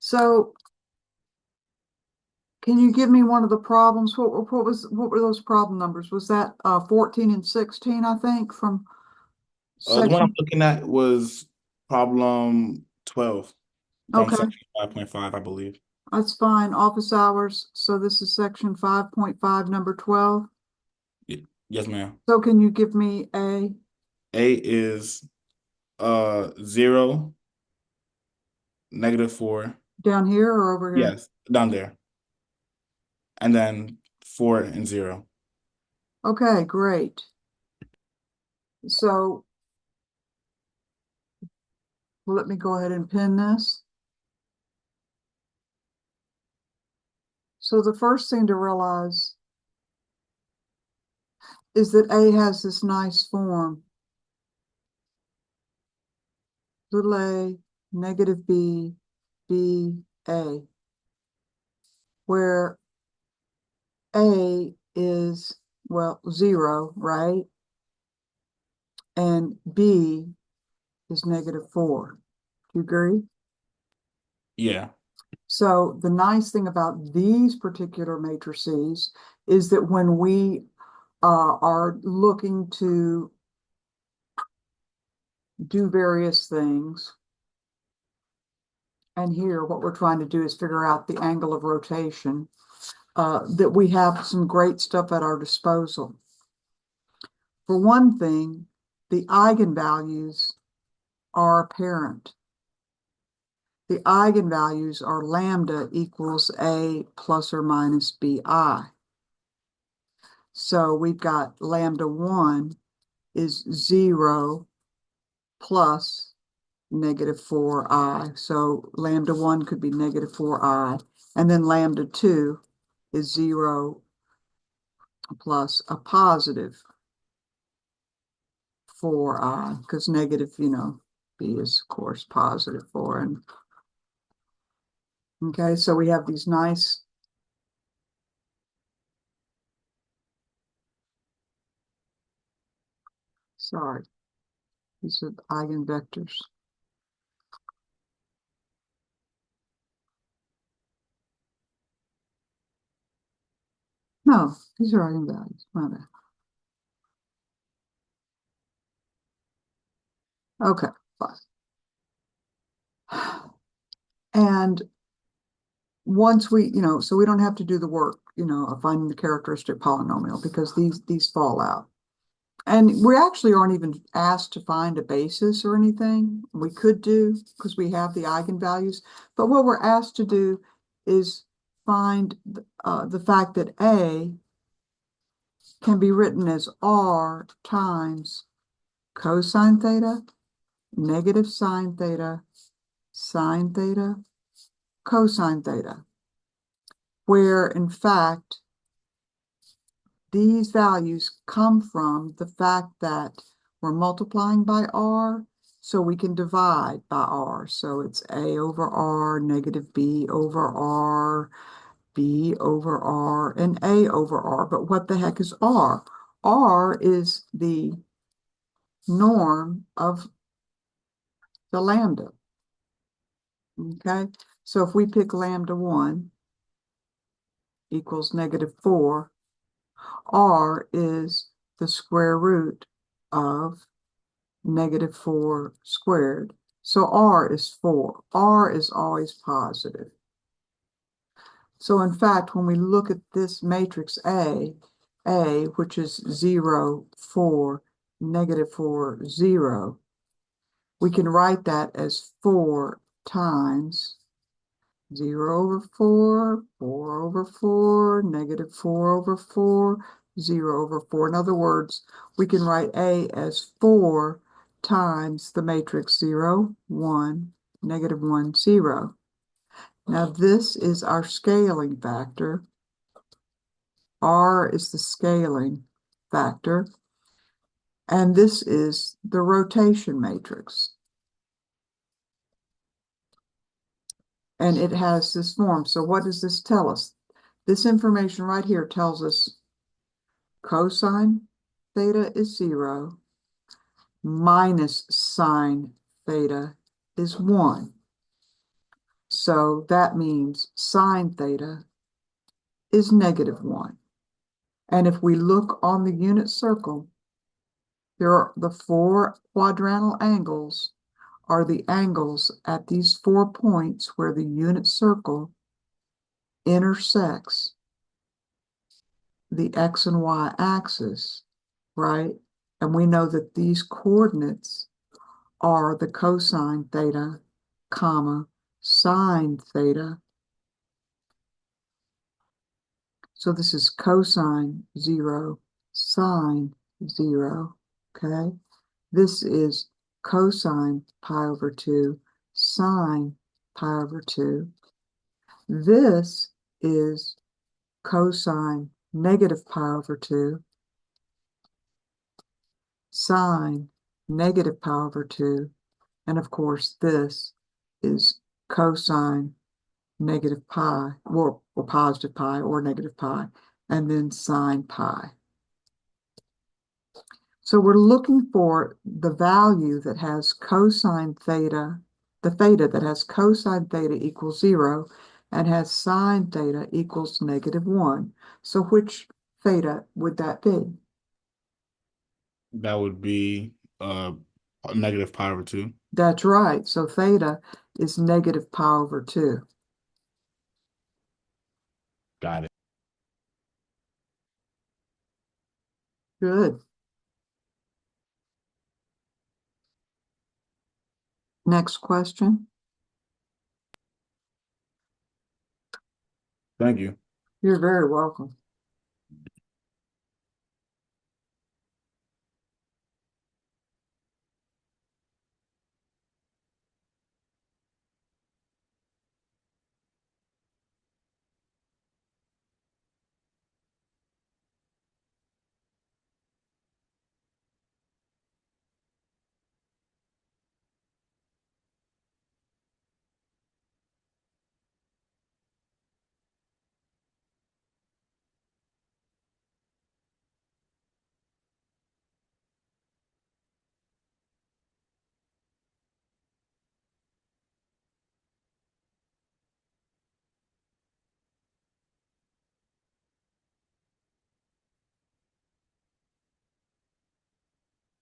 So can you give me one of the problems? What were those problem numbers? Was that 14 and 16, I think, from The one I'm section? looking at was problem 12 from Okay, section 5.5, I believe. that's fine. Office hours. So this is section 5.5, number 12. Yes, ma'am. So can you give me a A is 0, -4. down here or over here? Yes, down there. And then 4 and 0. Okay, great. So let me go ahead and pin this. So the first thing to realize is that A has this nice form. Little a, negative b, b, a, where a is, well, 0, right? And b is -4. Do you agree? Yeah. So the nice thing about these particular matrices is that when we are looking to do various things, and here what we're trying to do is figure out the angle of rotation, that we have some great stuff at our disposal. For one thing, the eigenvalues are apparent. The eigenvalues are lambda equals a plus or minus bi. So we've got lambda 1 is 0 plus -4i. So lambda 1 could be -4i. And then lambda 2 is 0 plus a positive 4i, because negative, b is, of course, positive 4. And okay, so we have these nice, sorry, these are eigenvectors. No, these are eigenvalues. My bad. Okay, fine. And once we, so we don't have to do the work, of finding the characteristic polynomial, because these fall out. And we actually aren't even asked to find a basis or anything. We could do, because we have the eigenvalues, but what we're asked to do is find the fact that A can be written as R times cosine theta, negative sine theta, cosine theta, where in fact these values come from the fact that we're multiplying by R, so we can divide by R. So it's A over R, negative B over R, B over R, and A over R. But what the heck is R? R is the norm of the lambda. Okay, so if we pick lambda 1 equals -4, R is the square root of -4 squared. So R is 4. R is always positive. So in fact, when we look at this matrix A, which is 0, 4, -4, 0, we can write that as 4 times 0 over 4, 4 over 4, -4 over 4, 0 over 4. In other words, we can write A as 4 times the matrix 0, 1, -1, 0. Now this is our scaling factor. R is the scaling factor. And this is the rotation matrix. And it has this form. So what does this tell us? This information right here tells us cosine theta is 0, minus sine theta is 1. So that means sine theta is -1. And if we look on the unit circle, there are the 4 quadrantal angles are the angles at these 4 points where the unit circle intersects the X and Y axis, right? And we know that these coordinates are the cosine theta, comma, sine theta. So this is cosine 0, sine 0, okay? This is cosine pi over 2, sine pi over 2. This is cosine negative pi over 2, sine negative pi over 2, and of course this is cosine negative pi, or positive pi, or negative pi, and then sine pi. So we're looking for the value that has cosine theta, the theta that has cosine theta equals 0 and has sine theta equals -1. So which theta would that be? That would be negative pi over 2. That's right. So theta is negative pi over 2. Got it. Good. Next question. Thank you. You're very welcome.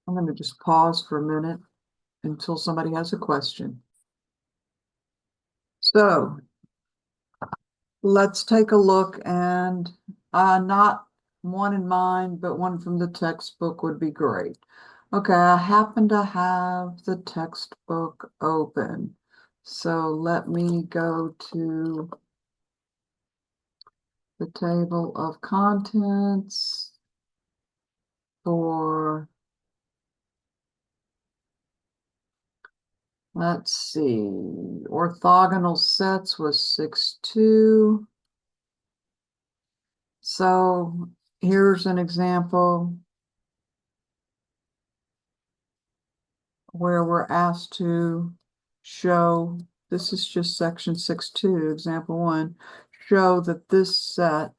I'm going to just pause for a minute until somebody has a question. So let's take a look, and not one in mind, but one from the textbook would be great. Okay, I happen to have the textbook open. So let me go to the table of contents for, let's see, orthogonal sets was 6-2. So here's an example where we're asked to show, this is just section 6.2, example 1, show that this set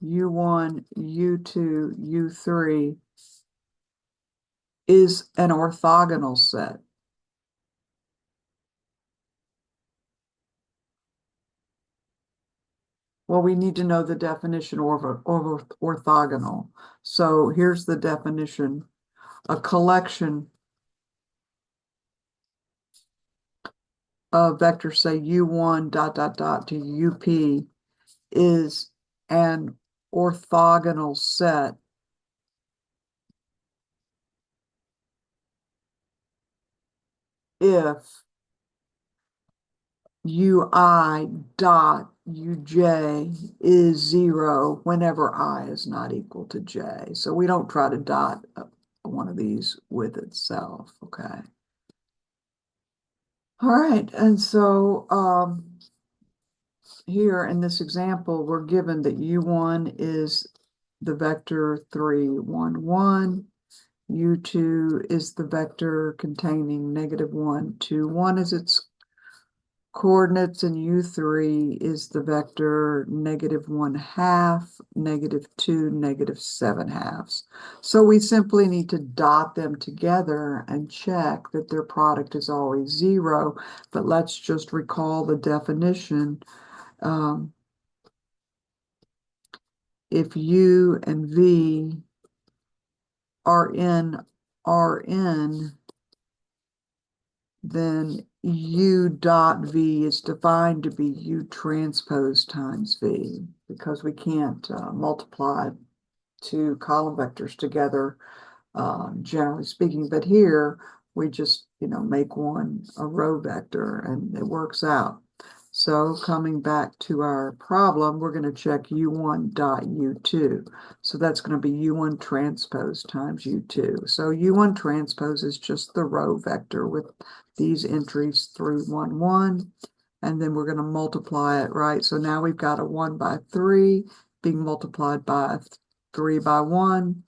U1, U2, U3 is an orthogonal set. Well, we need to know the definition of orthogonal. So here's the definition. A collection of vectors, say U1 dot dot dot to UP, is an orthogonal set if UI dot UJ is 0 whenever I is not equal to J. So we don't try to dot one of these with itself, okay? All right, and so here in this example, we're given that U1 is the vector 3, 1, 1. U2 is the vector containing -1, 2, 1 as its coordinates in U3 is the vector -1/2, -2, -7/2. So we simply need to dot them together and check that their product is always 0. But let's just recall the definition. If U and V are in Rn, then U dot V is defined to be U transpose times V, because we can't multiply two column vectors together, generally speaking. But here, we just, make one a row vector, and it works out. So coming back to our problem, we're going to check U1 dot U2. So that's going to be U1 transpose times U2. So U1 transpose is just the row vector with these entries 3, 1, 1. And then we're going to multiply it, right? So now we've got a 1 by 3 being multiplied by 3 by 1.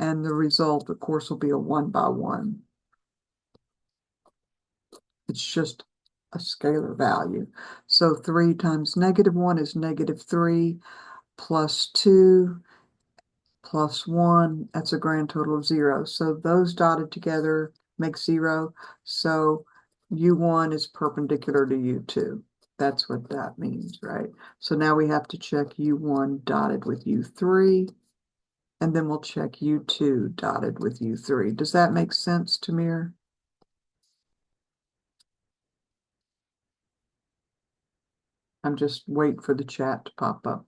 And the result, of course, will be a 1 by 1. It's just a scalar value. So 3 times -1 is -3 plus 2 plus 1. That's a grand total of 0. So those dotted together make 0. So U1 is perpendicular to U2. That's what that means, right? So now we have to check U1 dotted with U3, and then we'll check U2 dotted with U3. Does that make sense, Tamir? I'm just waiting for the chat to pop up.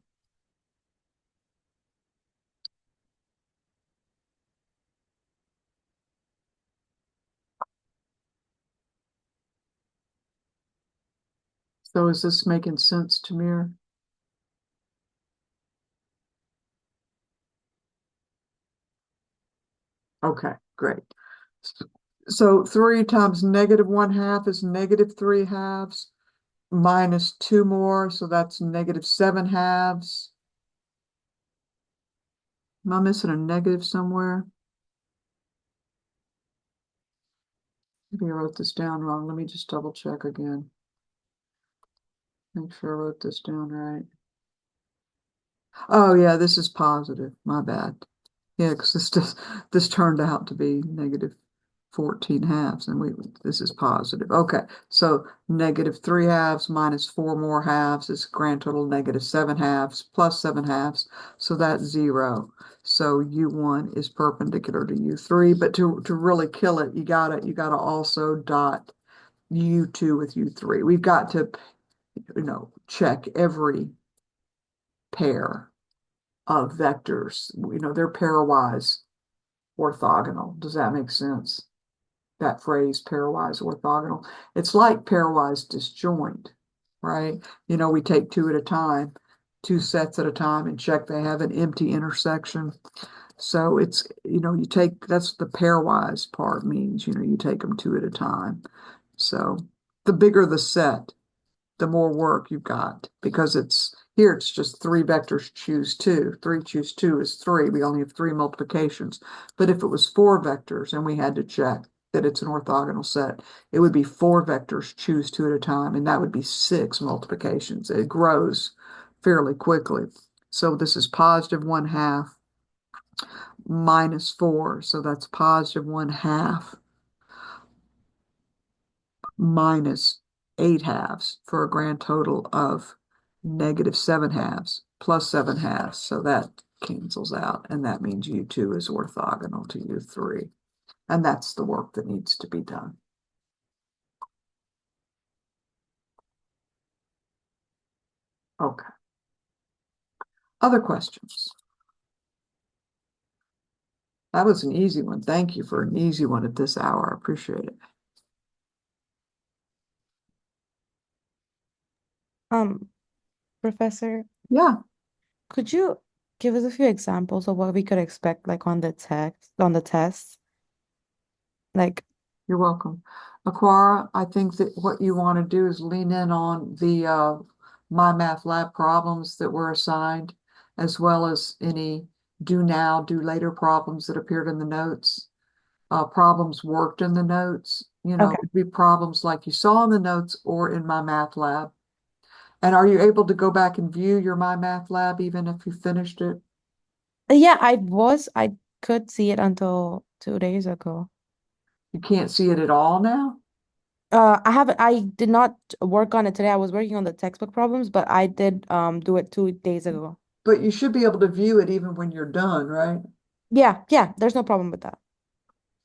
So is this making sense, Tamir? Okay, great. So 3 times -1/2 is -3/2 minus 2 more, so that's -7/2. Am I missing a negative somewhere? Maybe I wrote this down wrong. Let me just double check again. Make sure I wrote this down right. Oh yeah, this is positive. My bad. Yeah, because this turned out to be -14/2, and this is positive. Okay, so -3/2 minus 4 more halves is grand total -7/2 plus 7/2, so that's 0. So U1 is perpendicular to U3, but to really kill it, you gotta also dot U2 with U3. We've got to, check every pair of vectors. They're pairwise orthogonal. Does that make sense? That phrase, pairwise orthogonal. It's like pairwise disjoint, right? We take two at a time, two sets at a time, and check they have an empty intersection. So it's, that's the pairwise part means, you take them two at a time. So the bigger the set, the more work you've got, because it's just 3 vectors, choose 2. 3 choose 2 is 3. We only have 3 multiplications. But if it was 4 vectors and we had to check that it's an orthogonal set, it would be 4 vectors, choose 2 at a time, and that would be 6 multiplications. It grows fairly quickly. So this is +1/2 minus 4. So that's +1/2 minus 8/2 for a grand total of -7/2 plus 7/2. So that cancels out, and that means U2 is orthogonal to U3. And that's the work that needs to be done. Okay. Other questions? That was an easy one. Thank you for an easy one at this hour. I appreciate it. Professor, Yeah, could you give us a few examples of what we could expect like on the test? Like, you're welcome. Aquara, I think that what you want to do is lean in on the My Math Lab problems that were assigned, as well as any do now, do later problems that appeared in the notes. Problems worked in the notes, you know, Okay. would be problems like you saw in the notes or in My Math Lab. And are you able to go back and view your My Math Lab even if you finished it? Yeah, I could see it until 2 days ago. You can't see it at all now? I did not work on it today. I was working on the textbook problems, but I did do it 2 days ago. But you should be able to view it even when you're done, right? Yeah, yeah, there's no problem with that.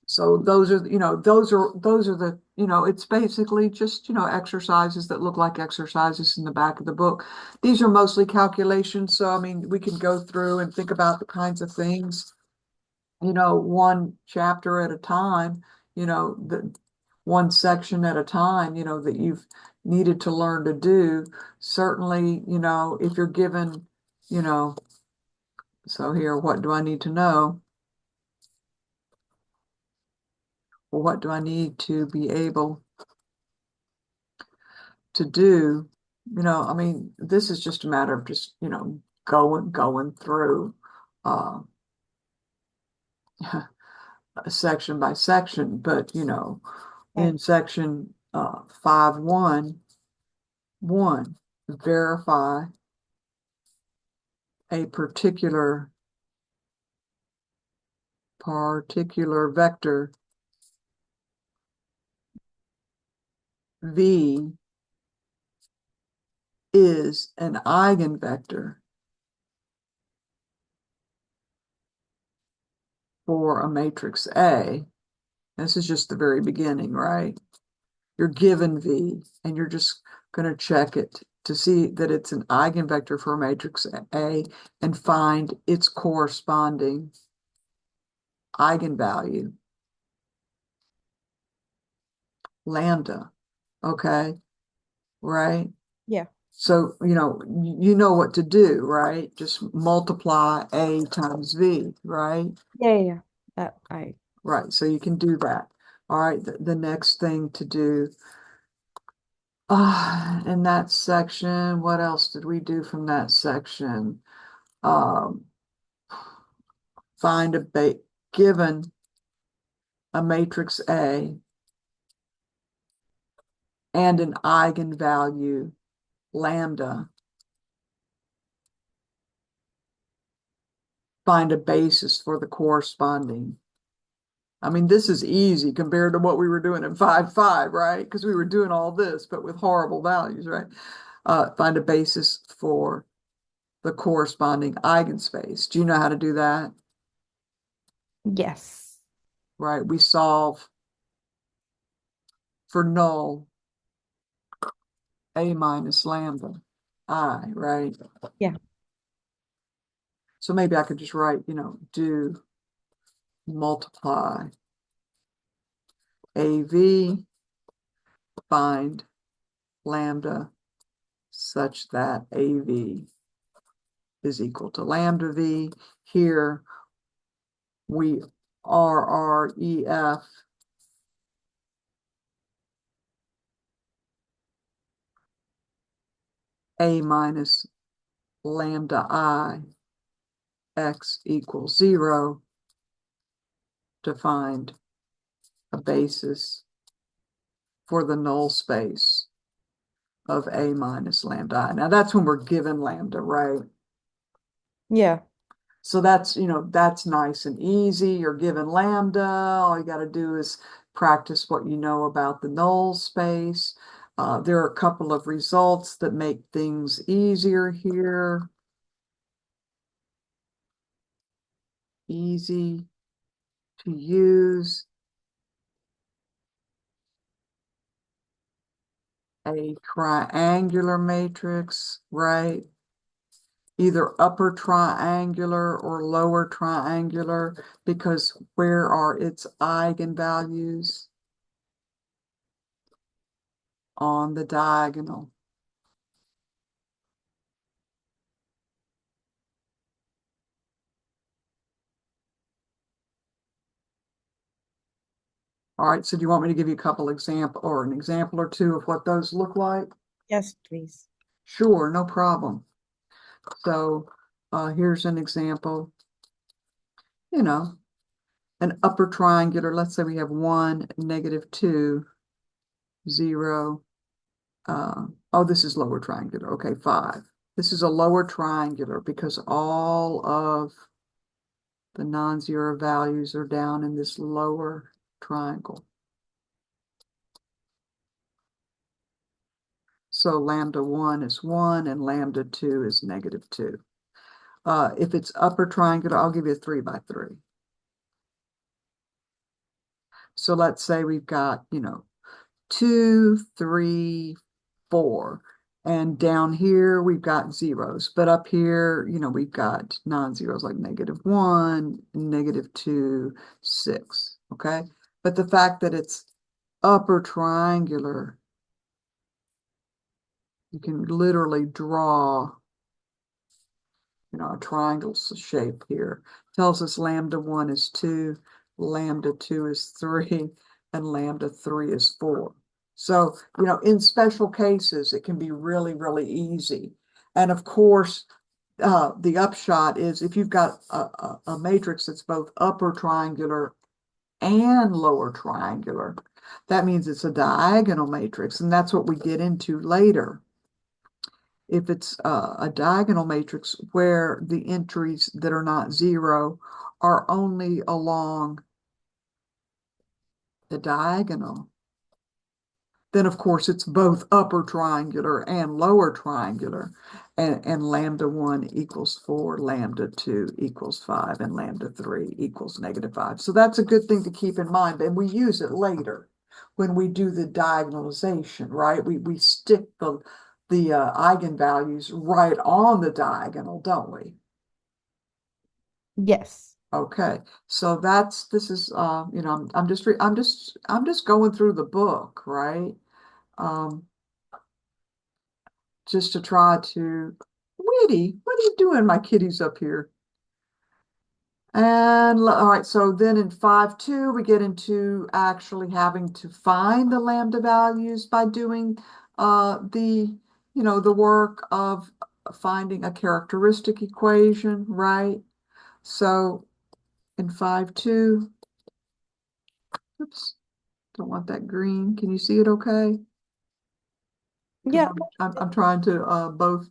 So those are, those are the, it's basically just, exercises that look like exercises in the back of the book. These are mostly calculations. So, I mean, we can go through and think about the kinds of things, one chapter at a time, the one section at a time, that you've needed to learn to do. Certainly, if you're given, you know, so here, what do I need to know? Well, what do I need to be able to do? I mean, this is just a matter of just, going through section by section, but Right. in section 5.1.1, verify a particular vector V is an eigenvector for a matrix A. This is just the very beginning, right? You're given V and you're just going to check it to see that it's an eigenvector for a matrix A and find its corresponding eigenvalue, lambda. Okay, right? Yeah. So, you know what to do, right? Just multiply A times V, right? Yeah, yeah, yeah. That I Right, so you can do that. All right, the next thing to do, in that section, what else did we do from that section? Um, find given a matrix A and an eigenvalue lambda, find a basis for the corresponding. I mean, this is easy compared to what we were doing in 5.5, right? Because we were doing all this, but with horrible values, right? Find a basis for the corresponding eigenspace. Do you know how to do that? yes. Right? We solve for null A minus lambda I, right? Yeah. So maybe I could just write, do multiply AV, find lambda such that AV is equal to lambda V. Here we RREF A minus lambda I X equals 0 to find a basis for the null space of A minus lambda I. Now that's when we're given lambda, right? Yeah. So that's, that's nice and easy. You're given lambda. All you got to do is practice what you know about the null space. There are a couple of results that make things easier here. Easy to use. A triangular matrix, right? Either upper triangular or lower triangular, because where are its eigenvalues? On the diagonal. All right, so do you want me to give you a couple example or an example or two of what those look like? Yes, please. Sure, no problem. So here's an example, you know, an upper triangular, let's say we have 1, -2, 0. Oh, this is lower triangular. Okay, 5. This is a lower triangular because all of the non-zero values are down in this lower triangle. So lambda 1 is 1 and lambda 2 is -2. If it's upper triangular, I'll give you a 3 by 3. So let's say we've got, 2, 3, 4. And down here, we've got zeros. But up here, we've got non-zeros like -1, -2, 6. Okay? But the fact that it's upper triangular, you can literally draw, a triangle shape here. Tells us lambda 1 is 2, lambda 2 is 3, and lambda 3 is 4. So, in special cases, it can be really, really easy. And of course, the upshot is if you've got a matrix that's both upper triangular and lower triangular, that means it's a diagonal matrix, and that's what we get into later. If it's a diagonal matrix where the entries that are not zero are only along the diagonal, then of course it's both upper triangular and lower triangular. And lambda 1 equals 4, lambda 2 equals 5, and lambda 3 equals -5. So that's a good thing to keep in mind. And we use it later when we do the diagonalization, right? We stick the eigenvalues right on the diagonal, don't we? Yes. Okay, so this is I'm just going through the book, right? Just to try to Witty, what are you doing, my kitties up here? And all right, so then in 5.2, we get into actually having to find the lambda values by doing the work of finding a characteristic equation, right? So in 5.2, oops, don't want that green. Can you see it okay? 'Cause Yeah. I'm trying to both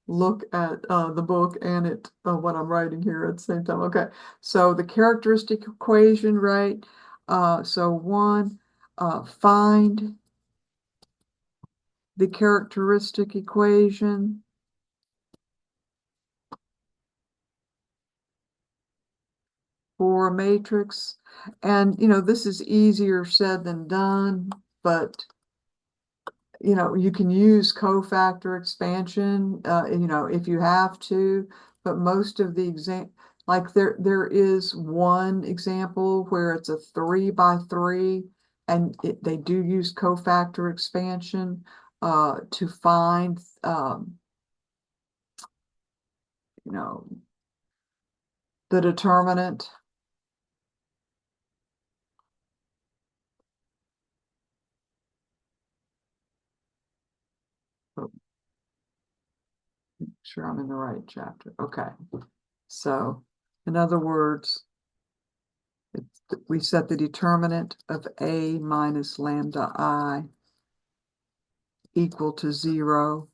look at the book and what I'm writing here at the same time. Okay, so the characteristic equation, right? So 1, find the characteristic equation for a matrix. And, this is easier said than done, but you can use cofactor expansion, if you have to, but most of the like there is one example where it's a 3 by 3, and they do use cofactor expansion to find, the determinant. Oh, make sure I'm in the right chapter. Okay. So, in other words, we set the determinant of A minus lambda I equal to 0.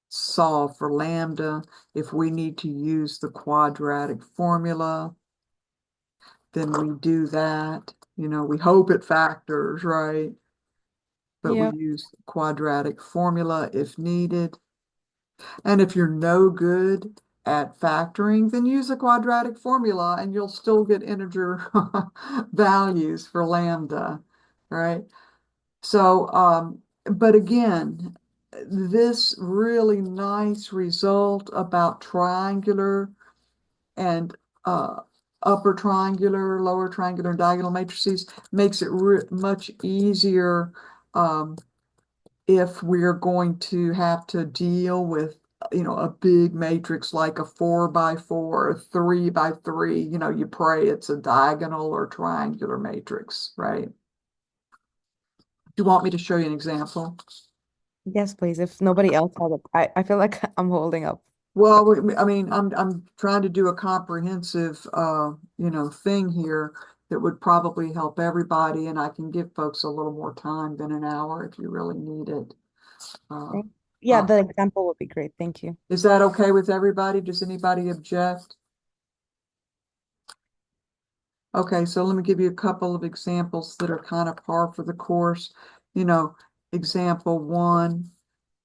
Solve for lambda. If we need to use the quadratic formula, then we do that. We hope it factors, right? But we Yeah. use the quadratic formula if needed. And if you're no good at factoring, then use the quadratic formula and you'll still get integer values for lambda, right? So, but again, this really nice result about triangular and upper triangular, lower triangular, and diagonal matrices makes it much easier if we're going to have to deal with a big matrix like a 4 by 4, a 3 by 3, you pray it's a diagonal or triangular matrix, right? Do you want me to show you an example? Yes, please. If nobody else has it, I feel like I'm holding up. Well, I mean, I'm trying to do a comprehensive, thing here. that would probably help everybody, and I can give folks a little more time than an hour if you really need it. Yeah, Uh, the example would be great. Thank you. Is that okay with everybody? Does anybody object? Okay, so let me give you a couple of examples that are kind of par for the course. Example one,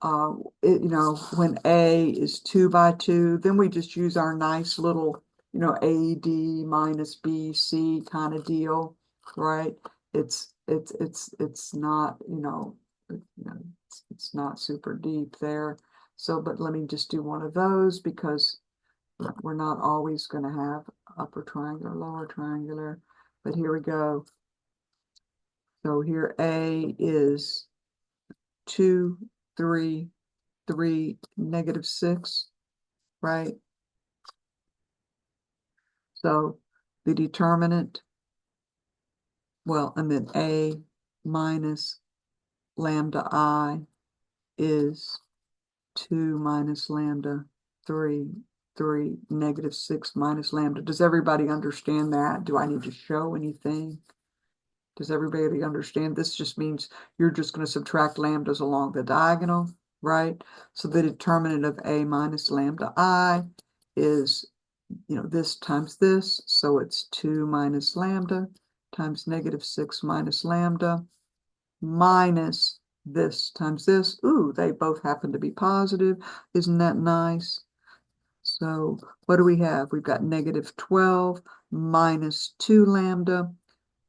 when A is 2 by 2, then we just use our nice little, AD minus BC kind of deal, right? It's not, it's not super deep there. So, but let me just do one of those because we're not always going to have upper triangular, lower triangular, but here we go. So here A is 2, 3, 3, -6, right? So the determinant, well, and then A minus lambda I is 2 minus lambda 3, 3, -6 minus lambda. Does everybody understand that? Do I need to show anything? Does everybody understand? This just means you're just going to subtract lambdas along the diagonal, right? So the determinant of A minus lambda I is, this times this. So it's 2 minus lambda times -6 minus lambda minus this times this. Ooh, they both happen to be positive. Isn't that nice? So what do we have? We've got -12 minus 2 lambda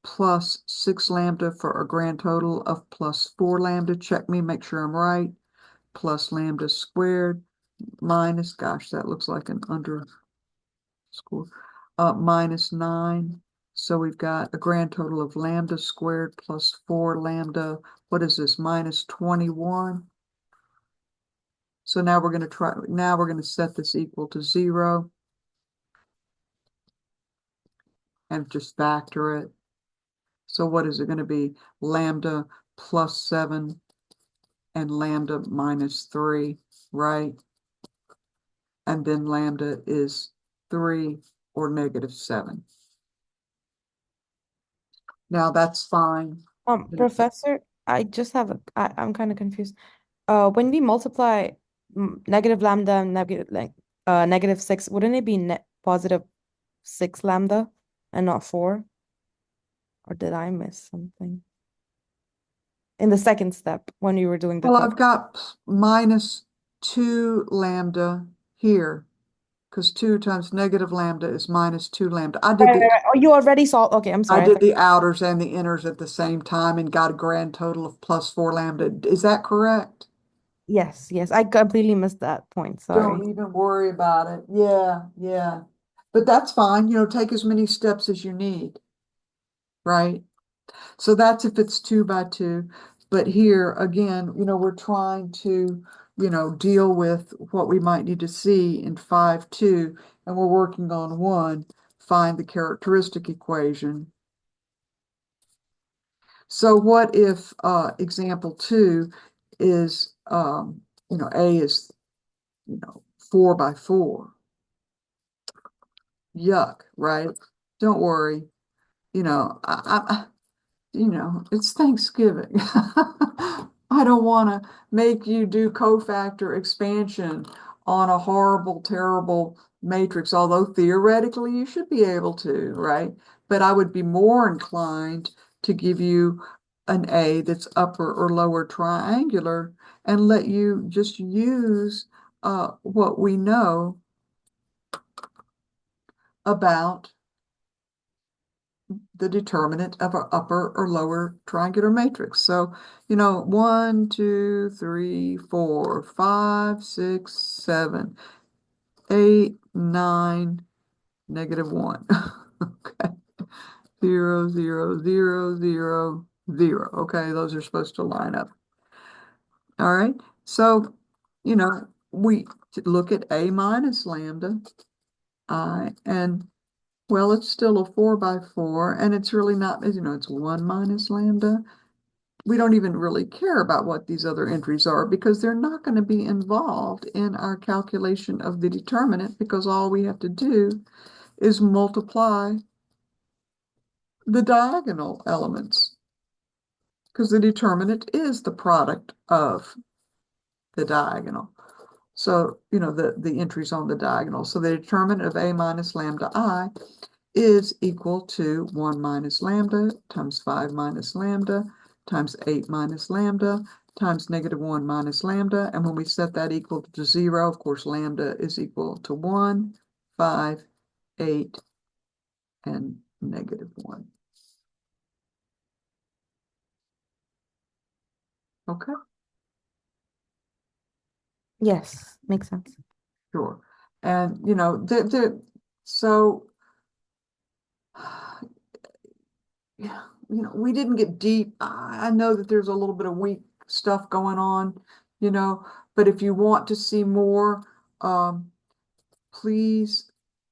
plus 6 lambda for a grand total of plus 4 lambda. Check me, make sure I'm right. Plus lambda squared minus, gosh, that looks like an underscore, minus 9. So we've got a grand total of lambda squared plus 4 lambda. What is this? Minus 21. So now we're going to set this equal to 0 and just factor it. So what is it going to be? Lambda plus 7 and lambda minus 3, right? And then lambda is 3 or -7. Now that's fine. Professor, I just have I'm kind of confused. When we multiply negative lambda and -6, wouldn't it be net positive 6 lambda and not 4? Or did I miss something? In the second step, when you were doing the Well, calc. I've got minus 2 lambda here because 2 times negative lambda is minus 2 lambda. Right. Oh, you already saw. Okay, I'm I sorry. did the outers and the inners at the same time and got a grand total of plus 4 lambda. Is that correct? Yes. I completely missed that point. Sorry. Don't even worry about it. Yeah. But that's fine. Take as many steps as you need, right? So that's if it's 2 by 2. But here again, we're trying to, deal with what we might need to see in 5-2, and we're working on 1, find the characteristic equation. So what if example 2 is A is 4 by 4? Yuck, right? Don't worry. It's Thanksgiving. I don't want to make you do cofactor expansion on a horrible, terrible matrix, although theoretically you should be able to, right? But I would be more inclined to give you an A that's upper or lower triangular and let you just use what we know about the determinant of an upper or lower triangular matrix. So, 1, 2, 3, 4, 5, 6, 7, 8, 9, -1. Okay. 0, 0, 0, 0, 0. Okay, those are supposed to line up. All right. So, we look at A minus lambda I, and well, it's still a 4 by 4, and it's really not, it's 1 minus lambda. We don't even really care about what these other entries are because they're not going to be involved in our calculation of the determinant because all we have to do is multiply the diagonal elements. Because the determinant is the product of the diagonal. So, the entries on the diagonal. So the determinant of A minus lambda I is equal to 1 minus lambda times 5 minus lambda times 8 minus lambda times -1 minus lambda. And when we set that equal to 0, of course, lambda is equal to 1, 5, 8, and -1. Okay, Yes, makes sense. sure. And, so, yeah, we didn't get deep. I know that there's a little bit of weak stuff going on, but if you want to see more, please,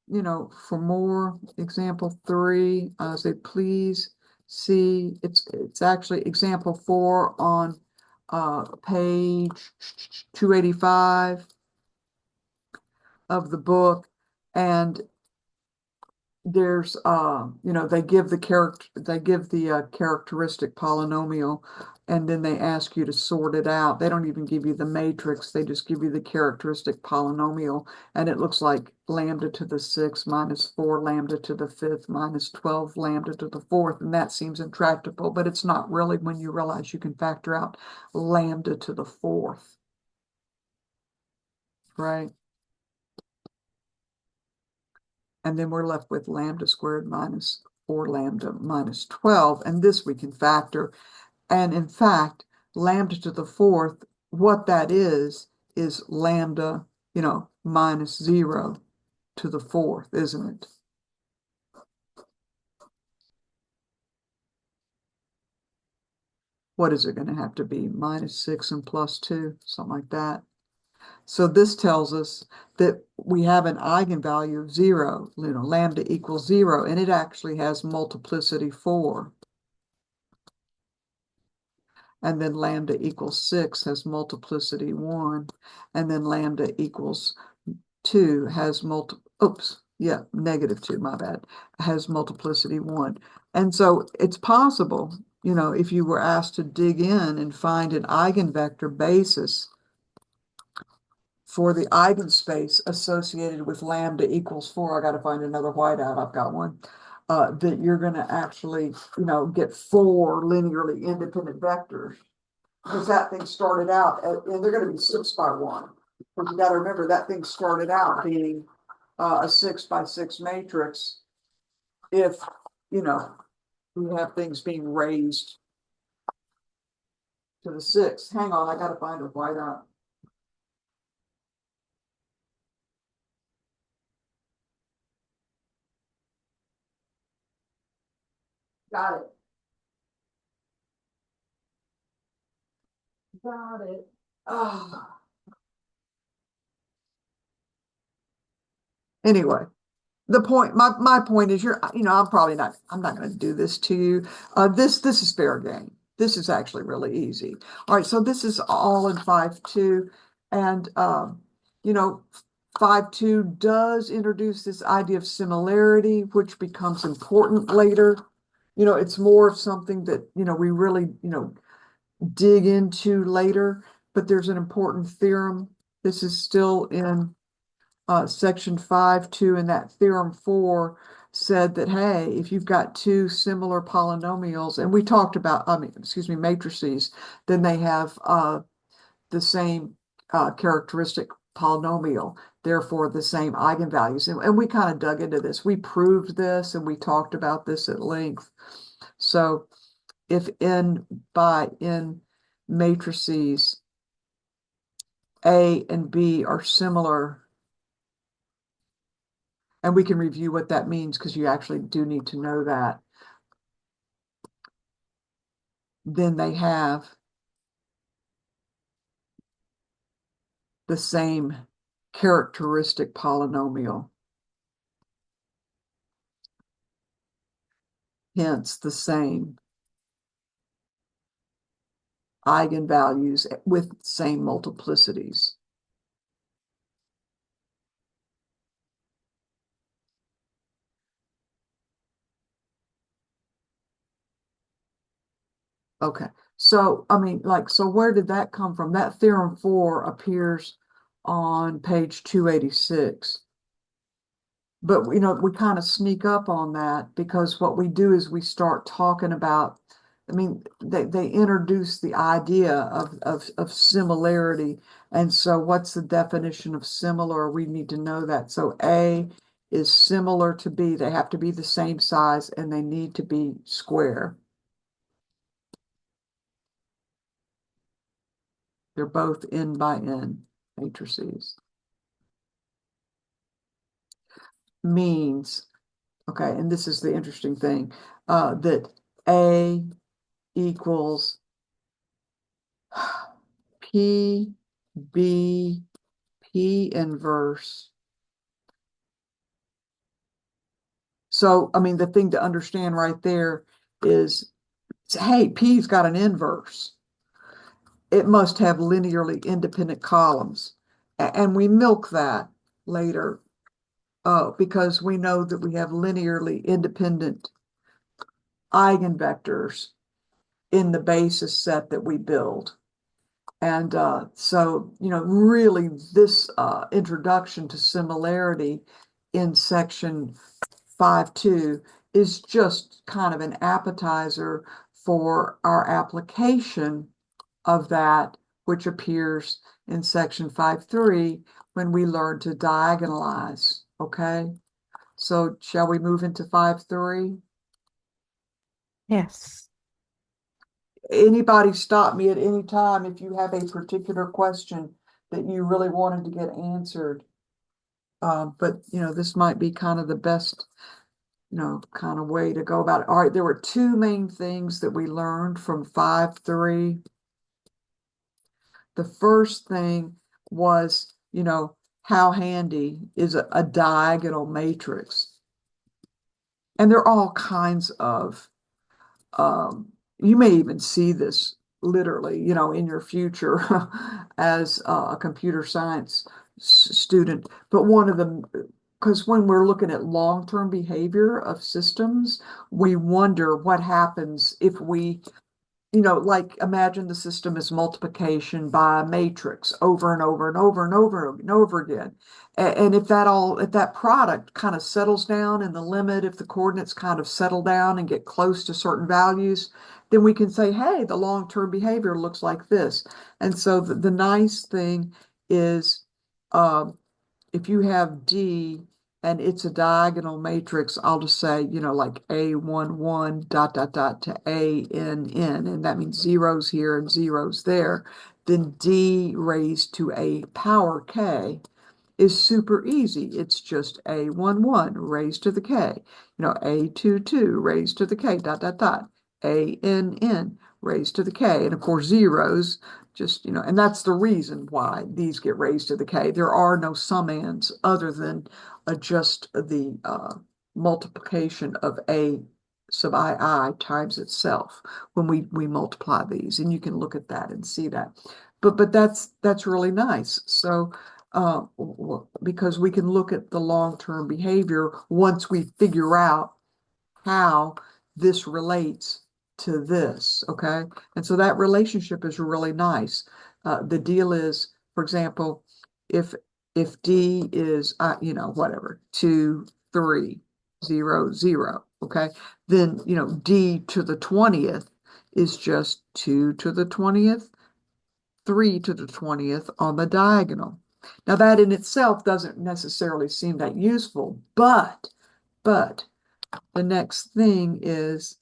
for more, example 3, I say please see, it's actually example 4 on page 285 of the book. And there's they give the characteristic polynomial, and then they ask you to sort it out. They don't even give you the matrix, they just give you the characteristic polynomial, and it looks like lambda to the 6 minus 4 lambda to the 5th minus 12 lambda to the 4th, and that seems intractable, but it's not really when you realize you can factor out lambda to the 4th, right? And then we're left with lambda squared minus 4 lambda minus 12. And this we can factor. And in fact, lambda to the 4th, what that is lambda, minus 0 to the 4th, isn't it? What is it going to have to be? -6 and +2, something like that. So this tells us that we have an eigenvalue of 0, lambda equals 0, and it actually has multiplicity 4. And then lambda equals 6 has multiplicity 1. And then lambda equals 2 has -2, my bad, has multiplicity 1. And so it's possible, if you were asked to dig in and find an eigenvector basis for the eigenspace associated with lambda equals 4, I got to find another whiteout, I've got one, that you're going to actually, get 4 linearly independent vectors. Because that thing started out, and they're going to be 6 by 1. But you got to remember that thing started out being a 6 by 6 matrix. If, we have things being raised to the 6. Hang on, I got to find a whiteout. Got it. Got it. Oh. Anyway, my point is I'm not going to do this to you. This is fair game. This is actually really easy. All right, so this is all in 5.2, and 5.2 does introduce this idea of similarity, which becomes important later. It's more of something that we really dig into later, but there's an important theorem. This is still in section 5.2, and that theorem 4 said that, hey, if you've got two similar polynomials, and we talked about, matrices, then they have the same characteristic polynomial, therefore the same eigenvalues. And we kind of dug into this. We proved this, and we talked about this at length. So if n by n matrices A and B are similar, and we can review what that means because you actually do need to know that, then they have the same characteristic polynomial. Hence the same eigenvalues with same multiplicities. Okay, so, I mean, like, so where did that come from? That theorem 4 appears on page 286. But, we kind of sneak up on that because what we do is we start talking about, I mean, they introduce the idea of similarity. And so what's the definition of similar? We need to know that. So A is similar to B. They have to be the same size and they need to be square. They're both n by n matrices. Means, okay, and this is the interesting thing, that A equals P, B, P inverse. So, I mean, the thing to understand right there is, hey, P's got an inverse. It must have linearly independent columns. And we milk that later because we know that we have linearly independent eigenvectors in the basis set that we build. And so, really this introduction to similarity in section 5.2 is just kind of an appetizer for our application of that, which appears in section 5.3 when we learn to diagonalize, okay? So shall we move into 5.3? Yes. Anybody stop me at any time if you have a particular question that you really wanted to get answered. But this might be kind of the best, kind of way to go about it. All right, there were two main things that we learned from 5.3. The first thing was, how handy is a diagonal matrix. And there are all kinds of you may even see this literally, in your future as a computer science student. But one of them, because when we're looking at long-term behavior of systems, we wonder what happens if we, like imagine the system is multiplication by a matrix over and over and over and over and over again. And if that product kind of settles down in the limit, if the coordinates kind of settle down and get close to certain values, then we can say, hey, the long-term behavior looks like this. And so the nice thing is, if you have D and it's a diagonal matrix, I'll just say, like A11 dot dot dot to ANN, and that means zeros here and zeros there, then D raised to a power K is super easy. It's just A11 raised to the K, A22 raised to the K, dot, dot, dot, ANN raised to the K. And of course, zeros, just, and that's the reason why these get raised to the K. There are no summands other than just the multiplication of A sub I times itself when we multiply these. And you can look at that and see that. But that's really nice. So because we can look at the long-term behavior once we figure out how this relates to this, okay? And so that relationship is really nice. The deal is, for example, if D is, whatever, 2, 3, 0, 0, okay? Then, D to the 20th is just 2 to the 20th, 3 to the 20th on the diagonal. Now that in itself doesn't necessarily seem that useful, but the next thing is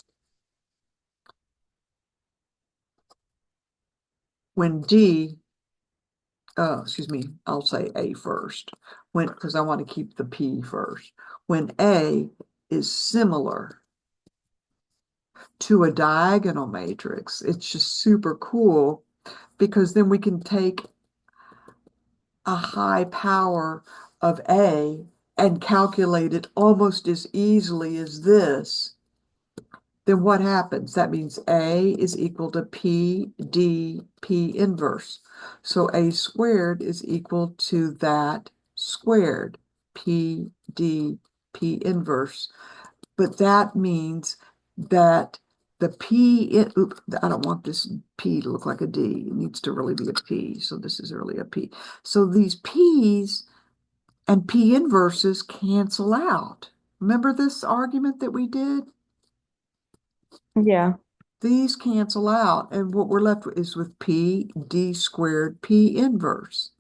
when D, excuse me, I'll say A first, because I want to keep the P first. When A is similar to a diagonal matrix, it's just super cool because then we can take a high power of A and calculate it almost as easily as this, then what happens? That means A is equal to P D P inverse. So A squared is equal to that squared, P D P inverse. But that means that the P, I don't want this P to look like a D. It needs to really be a P. So this is really a P. So these P's and P inverses cancel out. Remember this argument that we did? Yeah. These cancel out, and what we're left with is with P D squared P inverse.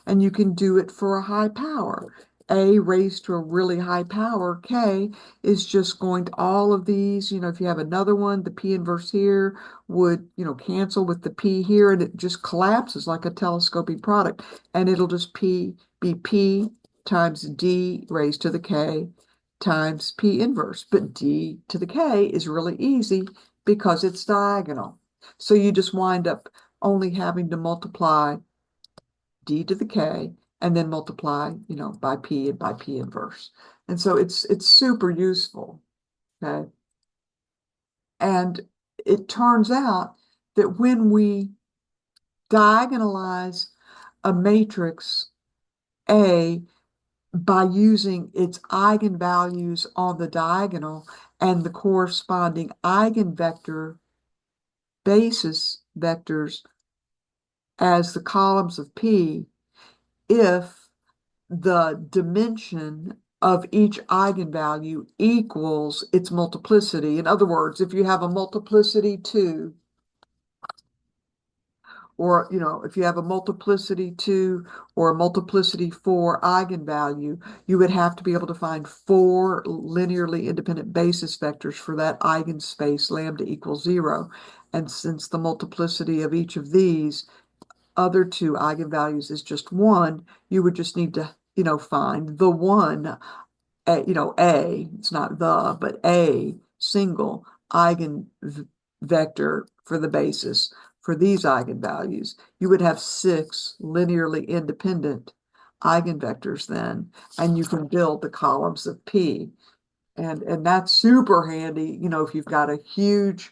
And you can do it for a high power. A raised to a really high power, K, is just going to all of these, if you have another one, the P inverse here would, cancel with the P here, and it just collapses like a telescoping product. And it'll just be P times D raised to the K times P inverse. But D to the K is really easy because it's diagonal. So you just wind up only having to multiply D to the K and then multiply, by P and by P inverse. And so it's super useful, okay? And it turns out that when we diagonalize a matrix A by using its eigenvalues on the diagonal and the corresponding eigenvector basis vectors as the columns of P, if the dimension of each eigenvalue equals its multiplicity. In other words, if you have a multiplicity 2, or if you have a multiplicity 2 or a multiplicity 4 eigenvalue, you would have to be able to find 4 linearly independent basis vectors for that eigenspace lambda equals 0. And since the multiplicity of each of these other two eigenvalues is just 1, you would just need to, find the one, A, it's not the, but a single eigenvector for the basis for these eigenvalues. You would have 6 linearly independent eigenvectors then, and you can build the columns of P. And that's super handy, if you've got a huge,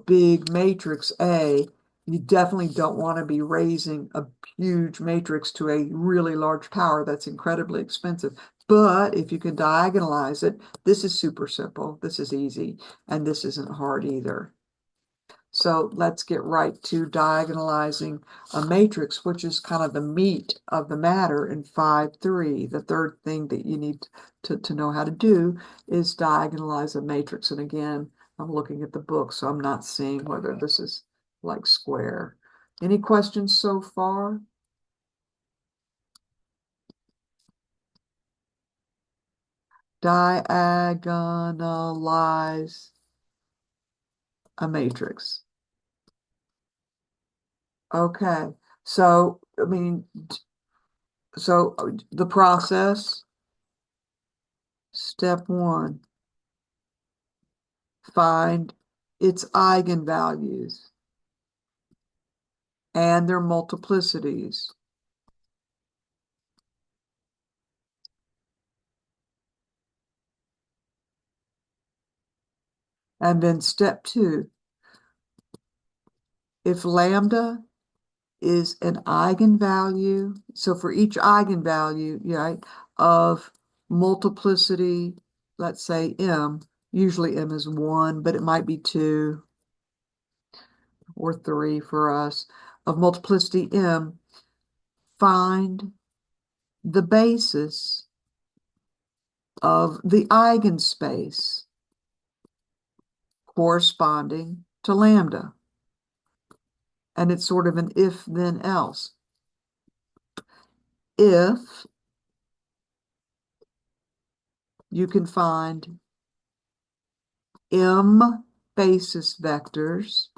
big matrix A, you definitely don't want to be raising a huge matrix to a really large power. That's incredibly expensive. But if you can diagonalize it, this is super simple. This is easy, and this isn't hard either. So let's get right to diagonalizing a matrix, which is kind of the meat of the matter in 5.3. The third thing that you need to know how to do is diagonalize a matrix. And again, I'm looking at the book, so I'm not seeing whether this is like square. Any questions so far? Diagonalize a matrix. Okay, so the process, step 1, find its eigenvalues and their multiplicities. And then step 2, if lambda is an eigenvalue, so for each eigenvalue, right, of multiplicity, let's say m, usually m is 1, but it might be 2 or 3 for us, of multiplicity m, find the basis of the eigenspace corresponding to lambda. And it's sort of an if then else. If you can find m basis vectors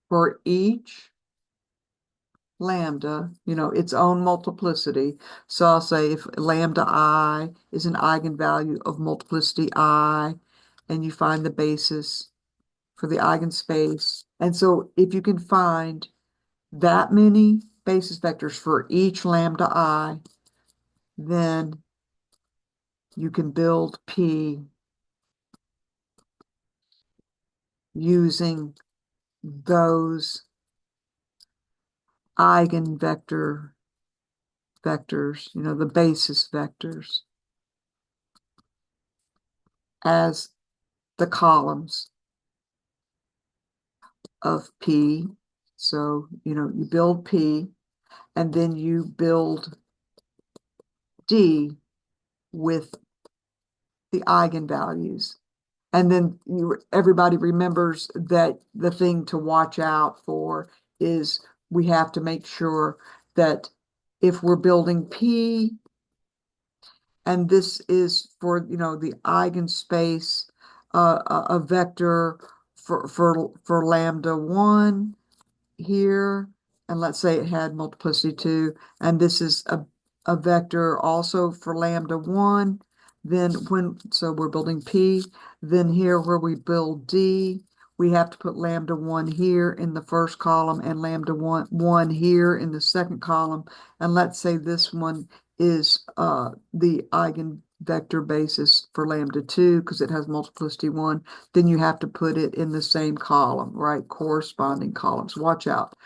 for each lambda, its own multiplicity. So I'll say if lambda I is an eigenvalue of multiplicity I, and you find the basis for the eigenspace. And so if you can find that many basis vectors for each lambda I, then you can build P using those eigenvector vectors, the basis vectors. as the columns of P. So, you build P and then you build D with the eigenvalues. And then everybody remembers that the thing to watch out for is we have to make sure that if we're building P, and this is for, the eigenspace, a vector for lambda 1 here, and let's say it had multiplicity 2, and this is a vector also for lambda 1, then so we're building P, then here where we build D, we have to put lambda 1 here in the first column and lambda 1 here in the second column, and let's say this one is the eigenvector basis for lambda 2 because it has multiplicity 1, then you have to put it in the same column, right? Corresponding columns. Watch out.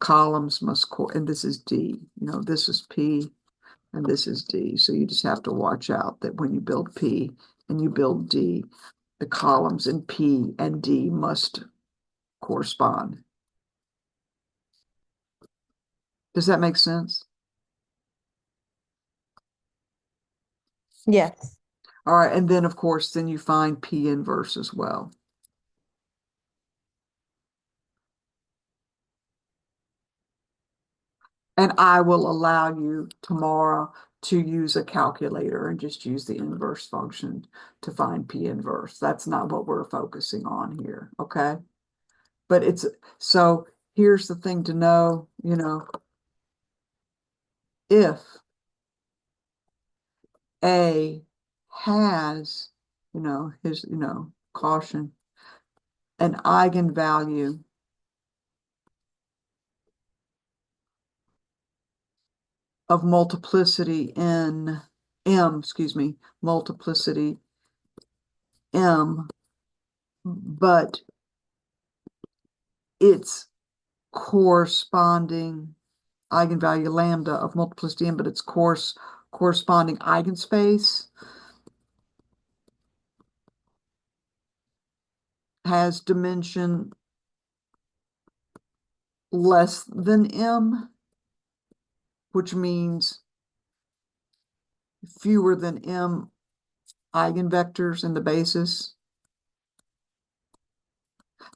Columns must, and this is D. This is P and this is D. So you just have to watch out that when you build P and you build D, the columns in P and D must correspond. Does that make sense? Yes. All right. And then, of course, then you find P inverse as well. And I will allow you tomorrow to use a calculator and just use the inverse function to find P inverse. That's not what we're focusing on here, okay? But so here's the thing to know, if A has, caution, an eigenvalue of multiplicity in multiplicity M, but its corresponding eigenvalue lambda of multiplicity M, but its corresponding eigenspace has dimension less than M, which means fewer than M eigenvectors in the basis,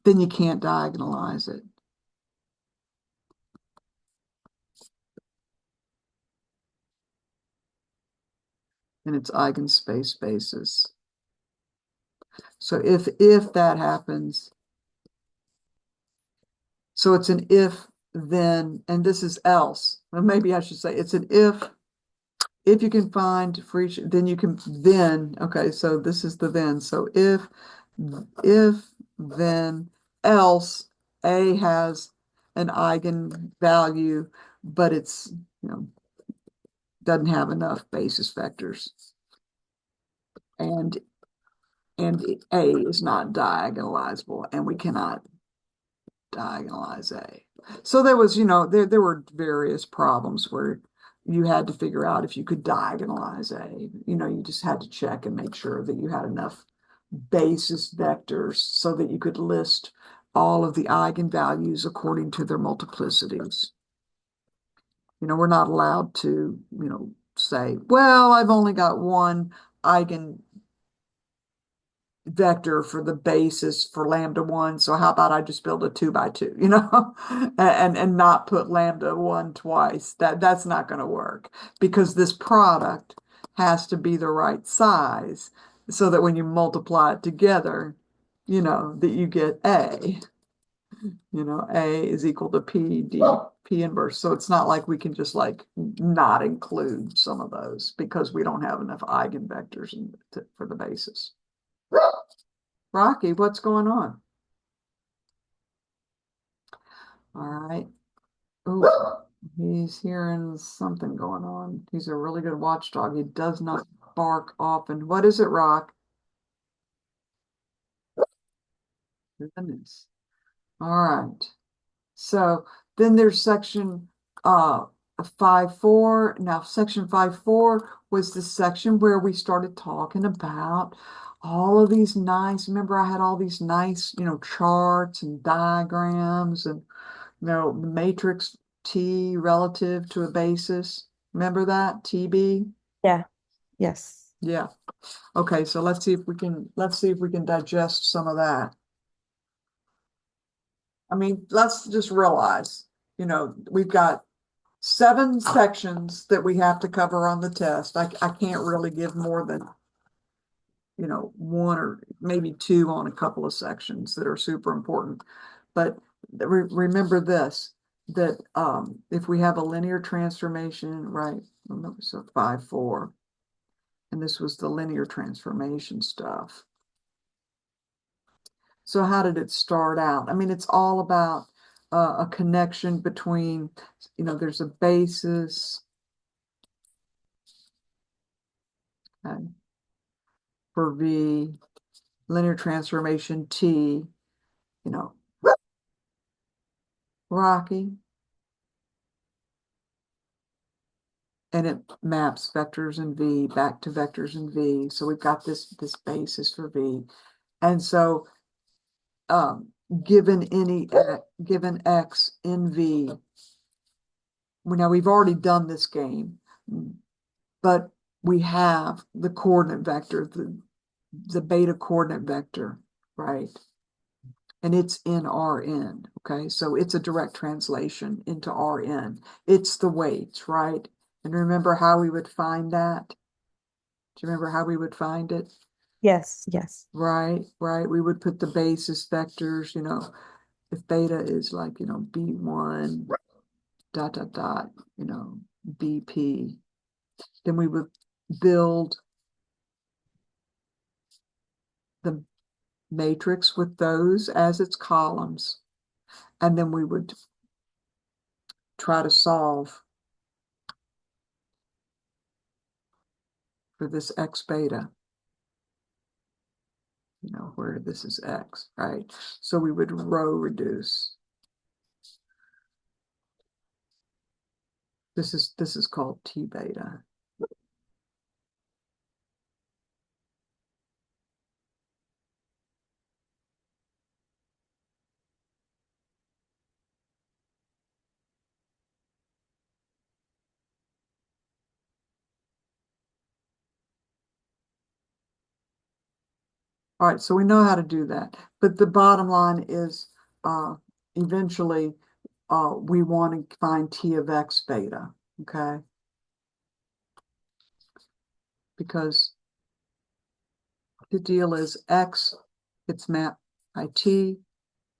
then you can't diagonalize it. And its eigenspace basis. So if that happens, so it's an if then, and this is else. Well, maybe I should say it's an if you can find for each, then you can then, okay, so this is the then. So if then else A has an eigenvalue, but it's, doesn't have enough basis vectors. And A is not diagonalizable, and we cannot diagonalize A. So there was, there were various problems where you had to figure out if you could diagonalize A. You just had to check and make sure that you had enough basis vectors so that you could list all of the eigenvalues according to their multiplicities. We're not allowed to, say, well, I've only got one eigenvector for the basis for lambda 1, so how about I just build a 2 by 2, and not put lambda 1 twice. That's not going to work because this product has to be the right size so that when you multiply it together, that you get A. A is equal to P inverse. So it's not like we can just not include some of those because we don't have enough eigenvectors for the basis. Rocky, what's going on? All right. Oh, he's hearing something going on. He's a really good watchdog. He does not bark often. What is it, Rock? Goodness. All right. So then there's section 5.4. Now, section 5.4 was the section where we started talking about all of these nice, remember I had all these nice, charts and diagrams and, the matrix T relative to a basis. Remember that, TB? Yeah. Yes. Yeah. Okay, so let's see if we can digest some of that. I mean, let's just realize, we've got 7 sections that we have to cover on the test. I can't really give more than, 1 or maybe 2 on a couple of sections that are super important. But remember this, that if we have a linear transformation, right? So 5, 4, and this was the linear transformation stuff. So how did it start out? I mean, it's all about a connection between, there's a basis, okay, for V, linear transformation T, Rocky, and it maps vectors in V back to vectors in V. So we've got this basis for V. And so given X in V, now we've already done this game, but we have the coordinate vector, the beta coordinate vector, right? And it's in Rn, okay? So it's a direct translation into Rn. It's the weights, right? And remember how we would find that? Do you remember how we would find it? Yes. Yes. Right. We would put the basis vectors, if beta is like, B1, dot, dot, dot, BP, then we would build the matrix with those as its columns. And then we would try to solve for this X beta, where this is X, right? So we would row reduce. This is called T beta. All right, so we know how to do that. But the bottom line is eventually we want to find T of X beta, okay? Because the deal is X, it's mapped by T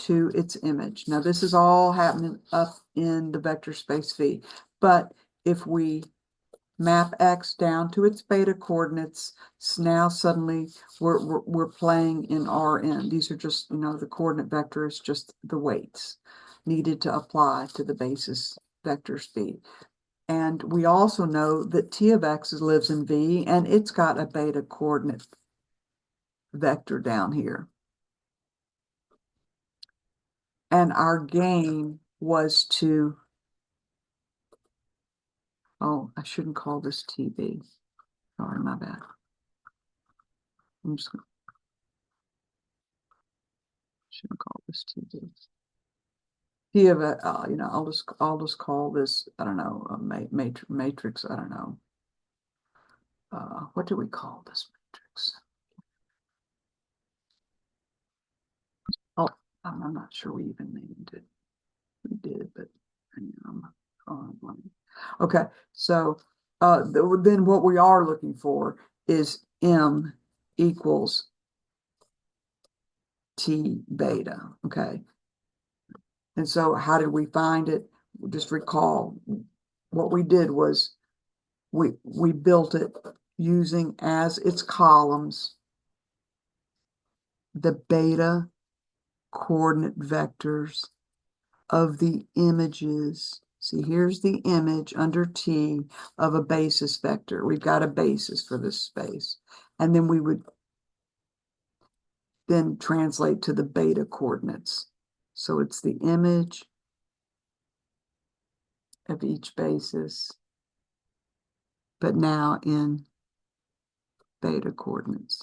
to its image. Now this is all happening up in the vector space V. But if we map X down to its beta coordinates, now suddenly we're playing in Rn. These are just, the coordinate vector is just the weights needed to apply to the basis vectors V. And we also know that T of X lives in V, and it's got a beta coordinate vector down here. And our game was to, oh, I shouldn't call this TB. Sorry, my bad. I'm just gonna, shouldn't call this TB. T of a, I'll just call this, I don't know, a matrix. I don't know. What do we call this matrix? Oh, I'm not sure we even named it. We did, but okay. So then what we are looking for is M equals T beta. Okay. And so how did we find it? Just recall what we did was we built it using as its columns the beta coordinate vectors of the images. See, here's the image under T of a basis vector. We've got a basis for this space. And then we would then translate to the beta coordinates. So it's the image of each basis, but now in beta coordinates.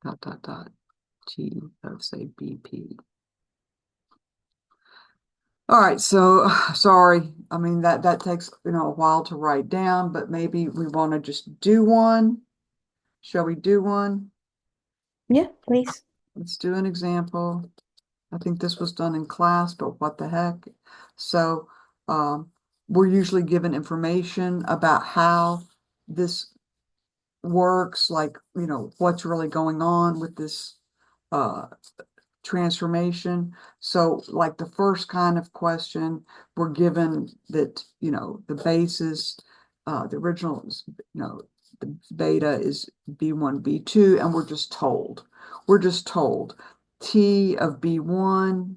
dot, dot, dot, T of, say, BP. All right, so sorry. I mean, that takes, a while to write down, but maybe we want to just do one. Shall we do one? Yeah, please. Let's do an example. I think this was done in class, but what the heck? So, we're usually given information about how this works, like, what's really going on with this transformation. So like the first kind of question, we're given that, the basis, the original is, the beta is B1, B2, and we're just told T of B1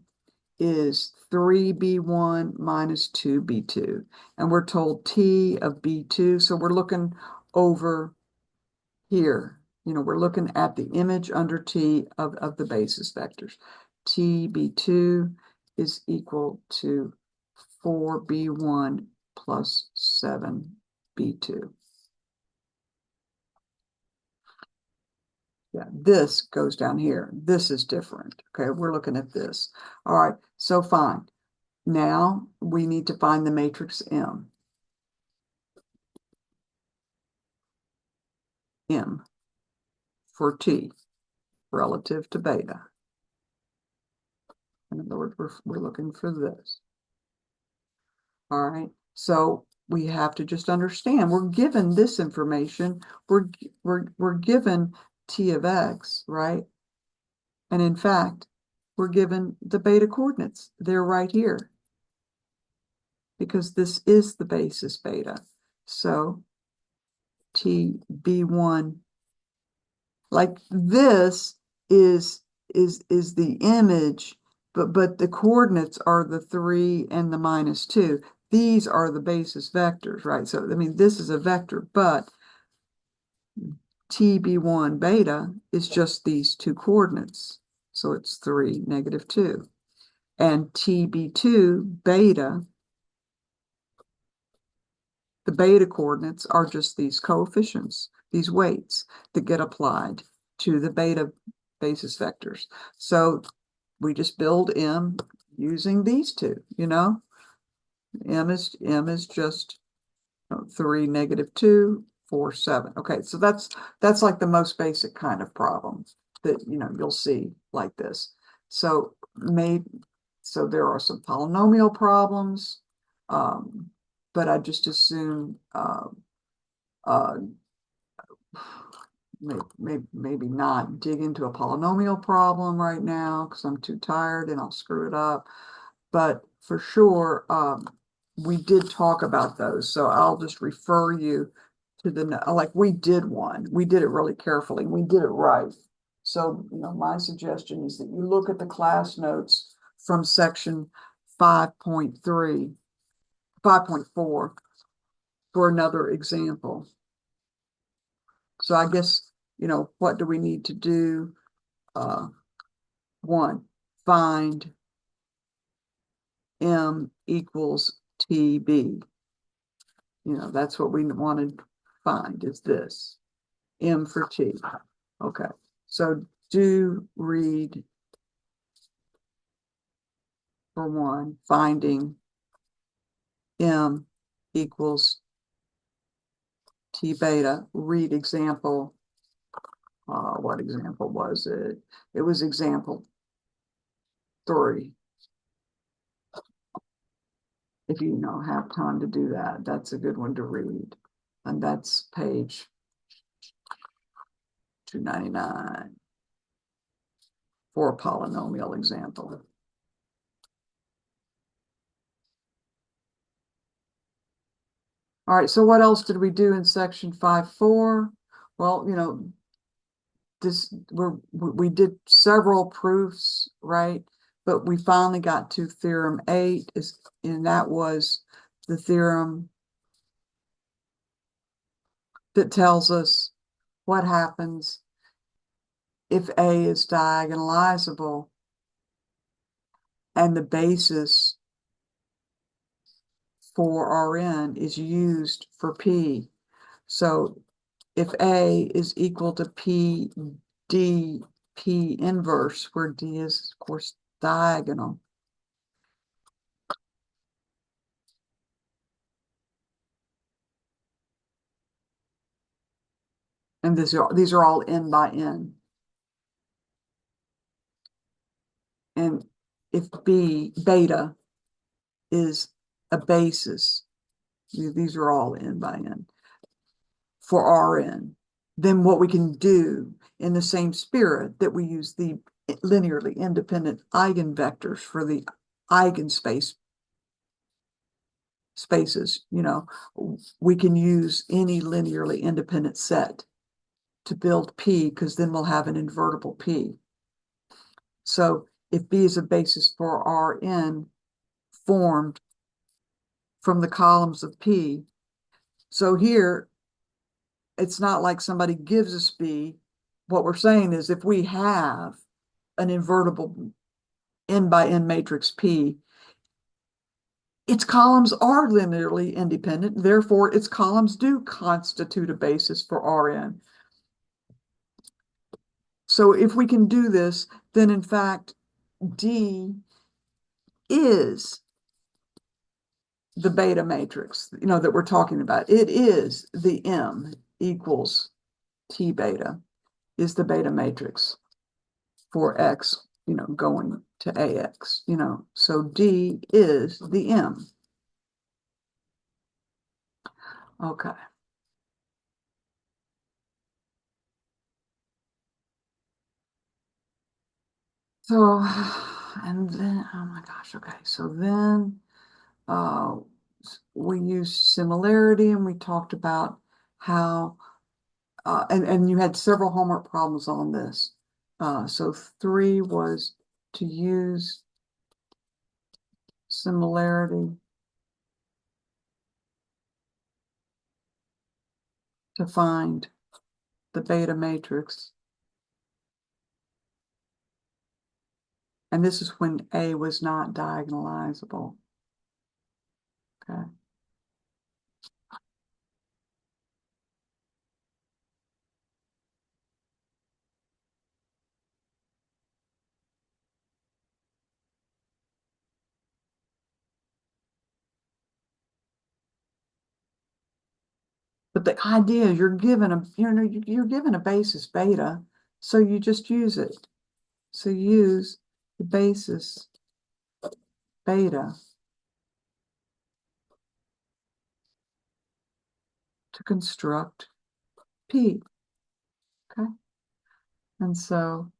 is 3B1 minus 2B2. And we're told T of B2. So we're looking over here. We're looking at the image under T of the basis vectors. TB2 is equal to 4B1 plus 7B2. Yeah, this goes down here. This is different. Okay, we're looking at this. All right, so fine. Now we need to find the matrix M. M for T relative to beta. In other words, we're looking for this. All right, so we have to just understand we're given this information. We're given T of X, right? And in fact, we're given the beta coordinates. They're right here because this is the basis beta. So TB1, like this is the image, but the coordinates are the 3 and the -2. These are the basis vectors, right? So I mean, this is a vector, but TB1 beta is just these two coordinates. So it's 3, -2. And TB2 beta, the beta coordinates are just these coefficients, these weights that get applied to the beta basis vectors. So we just build M using these two, M is just 3, -2, 4, 7. Okay, so that's like the most basic kind of problem that you'll see like this. So there are some polynomial problems, but I just assume maybe not dig into a polynomial problem right now because I'm too tired and I'll screw it up. But for sure, we did talk about those. So I'll just refer you to we did one. We did it really carefully. We did it right. So, my suggestion is that you look at the class notes from section 5.3, 5.4 for another example. So I guess, what do we need to do? One, find M equals TB. That's what we want to find is this, M for T. Okay, so do read for one, finding M equals T beta. Read example. What example was it? It was example 3. If you have time to do that, that's a good one to read. And that's page 299 for a polynomial example. All right, so what else did we do in section 5.4? Well, we did several proofs, right? But we finally got to theorem 8, and that was the theorem that tells us what happens if A is diagonalizable and the basis for Rn is used for P. So if A is equal to PD dp inverse, where d is, of course, diagonal. And these are all n by n. And if beta is a basis, these are all n by n for Rn, then what we can do in the same spirit that we use the linearly independent eigenvectors for the eigenspaces, we can use any linearly independent set to build P, because then we'll have an invertible P. So if B is a basis for Rn formed from the columns of P, so here it's not like somebody gives us B. What we're saying is if we have an invertible n by n matrix P, its columns are linearly independent, therefore its columns do constitute a basis for Rn. So if we can do this, then in fact, D is the beta matrix, that we're talking about. It is the M equals T beta, is the beta matrix for X, going to AX, so D is the M. Okay. So, and then, oh my gosh, okay. So then we used similarity, and we talked about how, and you had several homework problems on this. So 3 was to use similarity to find the beta matrix. And this is when A was not diagonalizable. Okay. But the idea is you're given a basis beta, so you just use it. So use the basis beta to construct P. Okay. And so,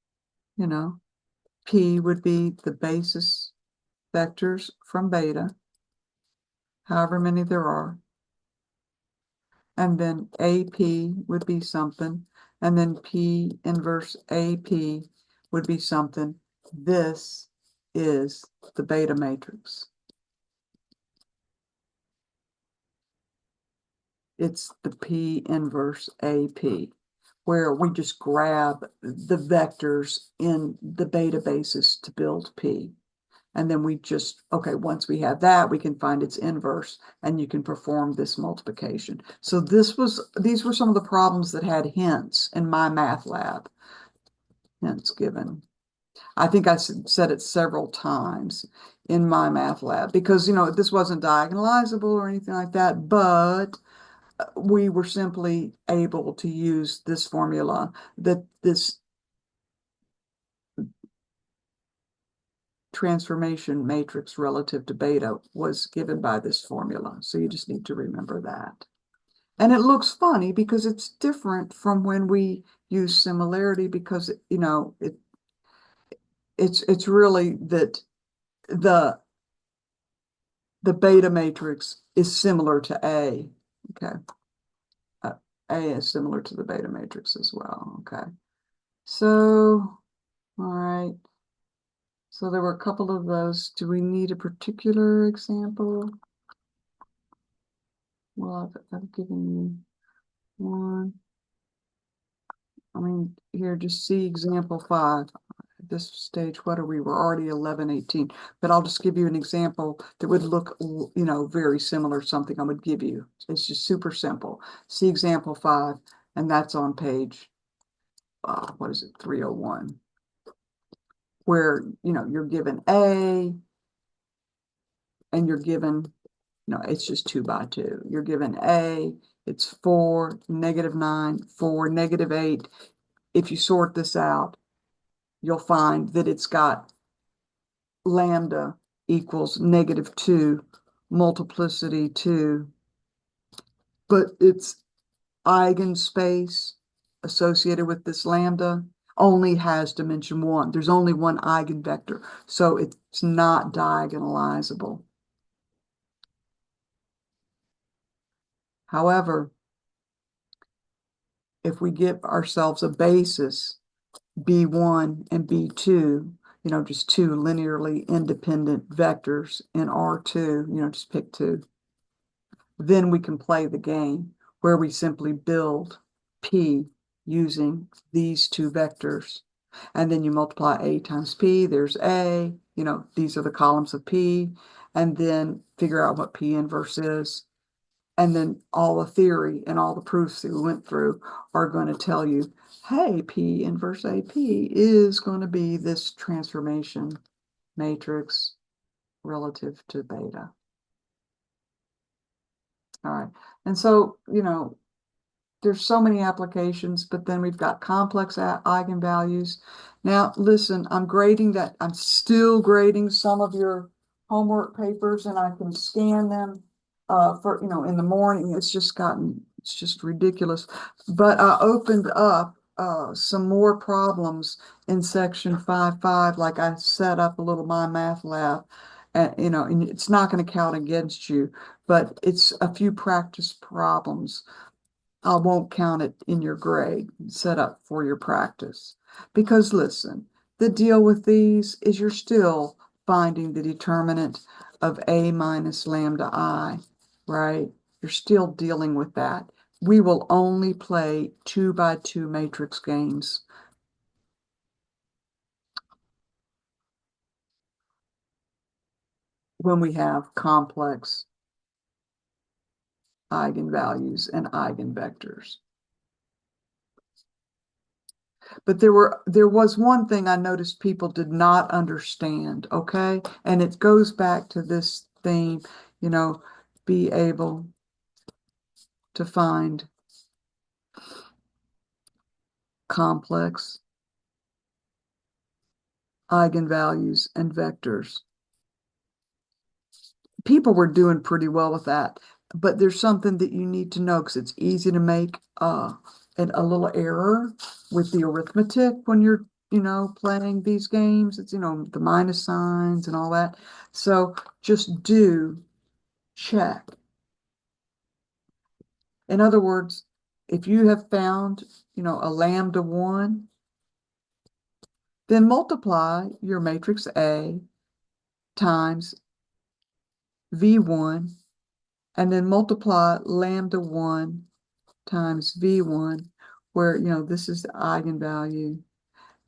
P would be the basis vectors from beta, however many there are. And then AP would be something. And then P inverse AP would be something. This is the beta matrix. It's the P inverse AP, where we just grab the vectors in the beta basis to build P. And then we just, okay, once we have that, we can find its inverse, and you can perform this multiplication. So these were some of the problems that had hints in MyMathLab. Hints given. I think I said it several times in MyMathLab, because, this wasn't diagonalizable or anything like that, but we were simply able to use this formula, that this transformation matrix relative to beta was given by this formula. So you just need to remember that. And it looks funny because it's different from when we use similarity, because, it's really that the beta matrix is similar to A. Okay. A is similar to the beta matrix as well. Okay. So, all right. So there were a couple of those. Do we need a particular example? Well, I've given you one. I mean, here, just see example 5. At this stage, what are we? We're already 11:18. But I'll just give you an example that would look, very similar to something I would give you. It's just super simple. See example 5, and that's on page what is it, 301, where, you're given A and you're given, it's just 2 by 2. You're given A, it's 4, -9, 4, -8. If you sort this out, you'll find that it's got lambda equals -2, multiplicity 2, but its eigenspace associated with this lambda only has dimension 1. There's only one eigenvector, so it's not diagonalizable. However, if we give ourselves a basis, B1 and B2, just two linearly independent vectors in R2, just pick 2, then we can play the game where we simply build P using these 2 vectors. And then you multiply A times P, there's A, these are the columns of P, and then figure out what P inverse is. And then all the theory and all the proofs that we went through are going to tell you, hey, P inverse AP is going to be this transformation matrix relative to beta. All right. And so, there's so many applications, but then we've got complex eigenvalues. Now, listen, I'm still grading some of your homework papers, and I can scan them for, in the morning. It's just ridiculous. But I opened up some more problems in section 5.5, like I set up a little My Math Lab. And it's not going to count against you, but it's a few practice problems. I won't count it in your grade, set up for your practice. Because listen, the deal with these is you're still finding the determinant of A minus lambda I, right? You're still dealing with that. We will only play 2 by 2 matrix games. When we have complex eigenvalues and eigenvectors. But there was one thing I noticed people did not understand, okay? And it goes back to this theme, be able to find complex eigenvalues and vectors. People were doing pretty well with that, but there's something that you need to know because it's easy to make a little error with the arithmetic when you're playing these games. It's the minus signs and all that. So just do check. In other words, if you have found a lambda 1, then multiply your matrix A times V1, and then multiply lambda 1 times V1, where, this is the eigenvalue.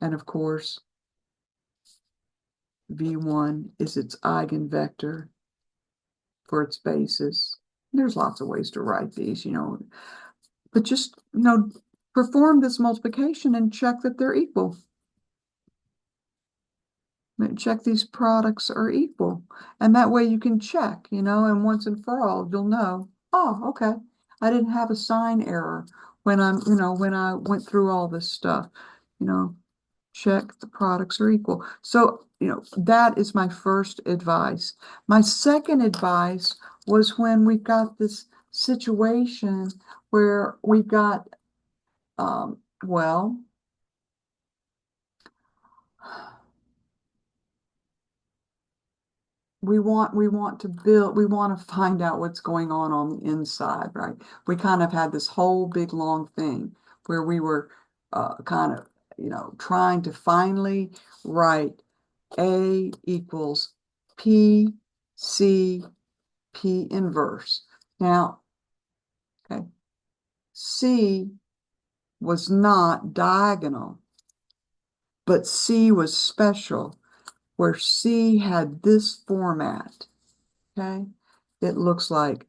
And of course, V1 is its eigenvector for its basis. There's lots of ways to write these, but just, perform this multiplication and check that they're equal. Check these products are equal. And that way you can check, and once and for all, you'll know, oh, okay, I didn't have a sign error when when I went through all this stuff, check the products are equal. So, that is my first advice. My second advice was when we got this situation where we got, well, we want to find out what's going on the inside, right? We kind of had this whole big long thing where we were kind of, trying to finally write A equals P, C, P inverse. Now, okay, C was not diagonal, but C was special, where C had this format, okay? It looks like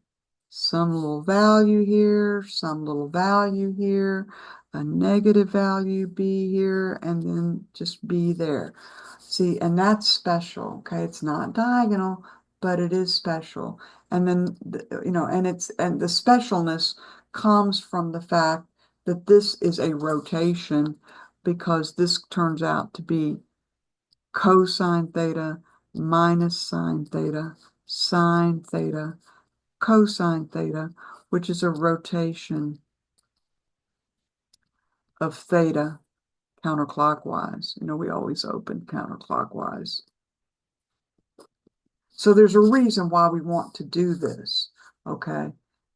some little value here, some little value here, a negative value B here, and then just B there. See, and that's special, okay? It's not diagonal, but it is special. And then, you know, and the specialness comes from the fact that this is a rotation, because this turns out to be cosine theta minus sine theta, cosine theta, which is a rotation of theta counterclockwise. You know, we always open counterclockwise. So there's a reason why we want to do this, okay?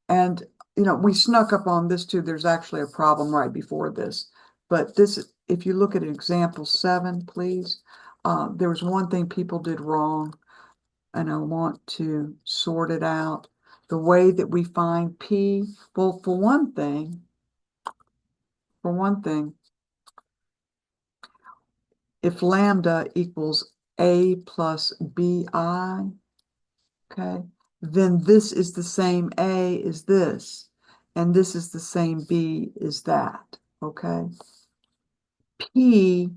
And, you know, we snuck up on this too. There's actually a problem right before this. But this, if you look at example 7, please, there was one thing people did wrong, and I want to sort it out. The way that we find P, well, for one thing, if lambda equals A plus BI, okay, then this is the same A as this, and this is the same B as that, okay? P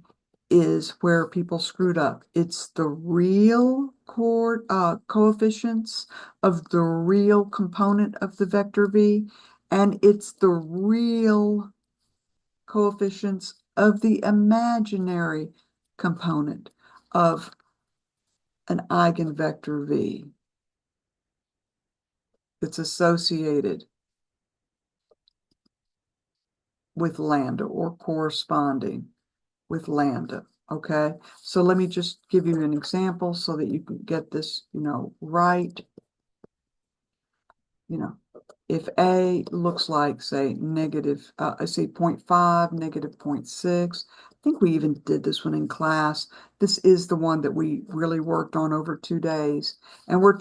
is where people screwed up. It's the real coefficients of the real component of the vector V, and it's the real coefficients of the imaginary component of an eigenvector V. It's associated with lambda or corresponding with lambda. Okay, so let me just give you an example so that you can get this, you know, right. You know, if A looks like, say, negative, I say 0.5, negative 0.6. I think we even did this one in class. This is the one that we really worked on over 2 days. And we're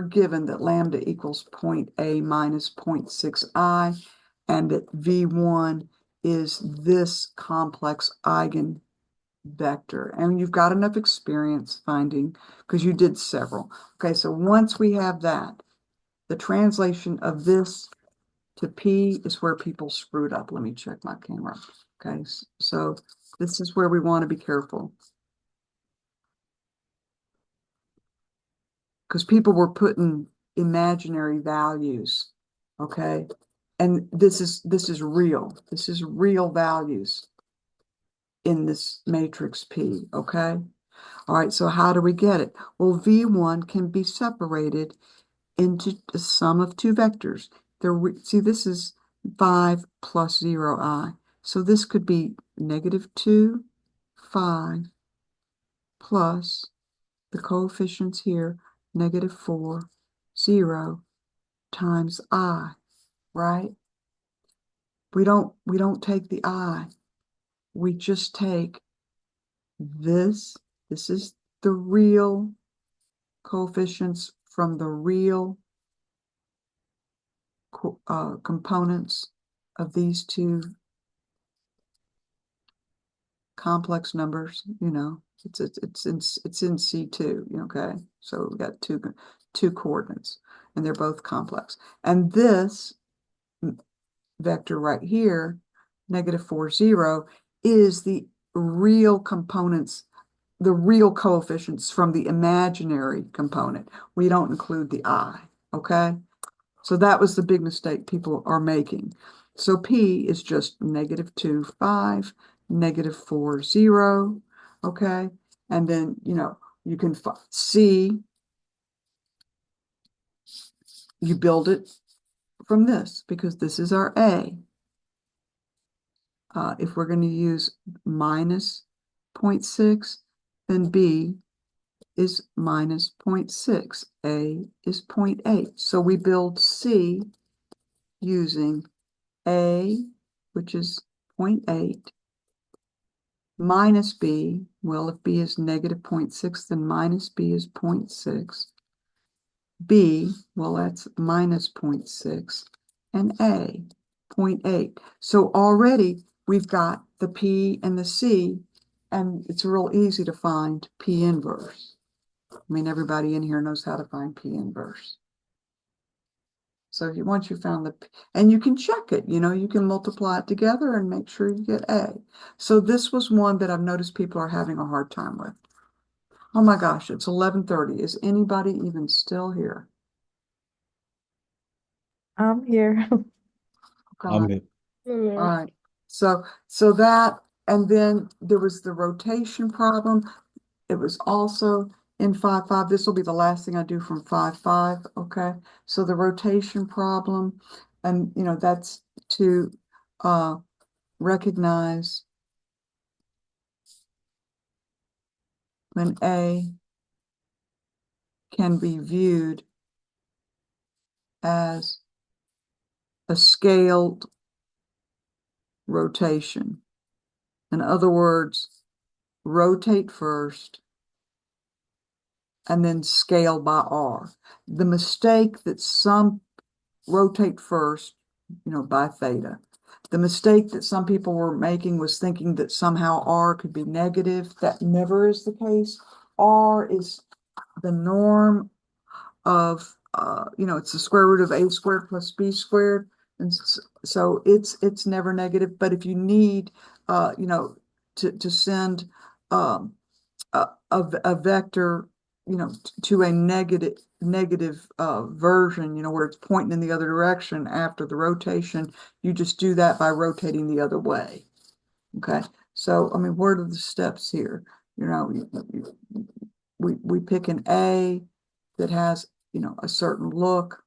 given that lambda equals 0.A minus 0.6i, and that V1 is this complex eigenvector. And you've got enough experience finding, because you did several. Okay, so once we have that, the translation of this to P is where people screwed up. Let me check my camera. Okay, so this is where we want to be careful, because people were putting imaginary values, okay? And this is real. This is real values in this matrix P, okay? All right, so how do we get it? Well, V1 can be separated into the sum of two vectors. See, this is 5 plus 0i. So this could be -2, 5, plus the coefficients here, -4, 0, times I, right? We don't take the I. We just take this. This is the real coefficients from the real components of these two complex numbers. You know, it's in C2, okay? So we got two coordinates, and they're both complex. And this vector right here, -4, 0, is the real components, the real coefficients from the imaginary component. We don't include the I, okay? So that was the big mistake people are making. So P is just -2, 5, -4, 0, okay? And then, you know, you can see, you build it from this, because this is our A. If we're going to use minus 0.6, then B is minus 0.6. A is 0.8. So we build C using A, which is 0.8, minus B. Well, if B is -0.6, then minus B is 0.6. B, well, that's minus 0.6. And A, 0.8. So already we've got the P and the C, and it's real easy to find P inverse. I mean, everybody in here knows how to find P inverse. So once you found and you can check it, you can multiply it together and make sure you get A. So this was one that I've noticed people are having a hard time with. Oh my gosh, it's 11:30. Is anybody even still here? I'm here. God. it. All right. So that, and then there was the rotation problem. It was also in 5.5. This will be the last thing I do from 5.5. Okay. So the rotation problem, and that's to recognize when A can be viewed as a scaled rotation. In other words, rotate first and then scale by R. The mistake that some rotate first, by theta. The mistake that some people were making was thinking that somehow R could be negative. That never is the case. R is the norm of, it's the square root of A squared plus B squared. And so it's never negative. But if you need, to send a vector, to a negative version, where it's pointing in the other direction after the rotation, you just do that by rotating the other way. Okay. So, I mean, what are the steps here? We pick an A that has, a certain look.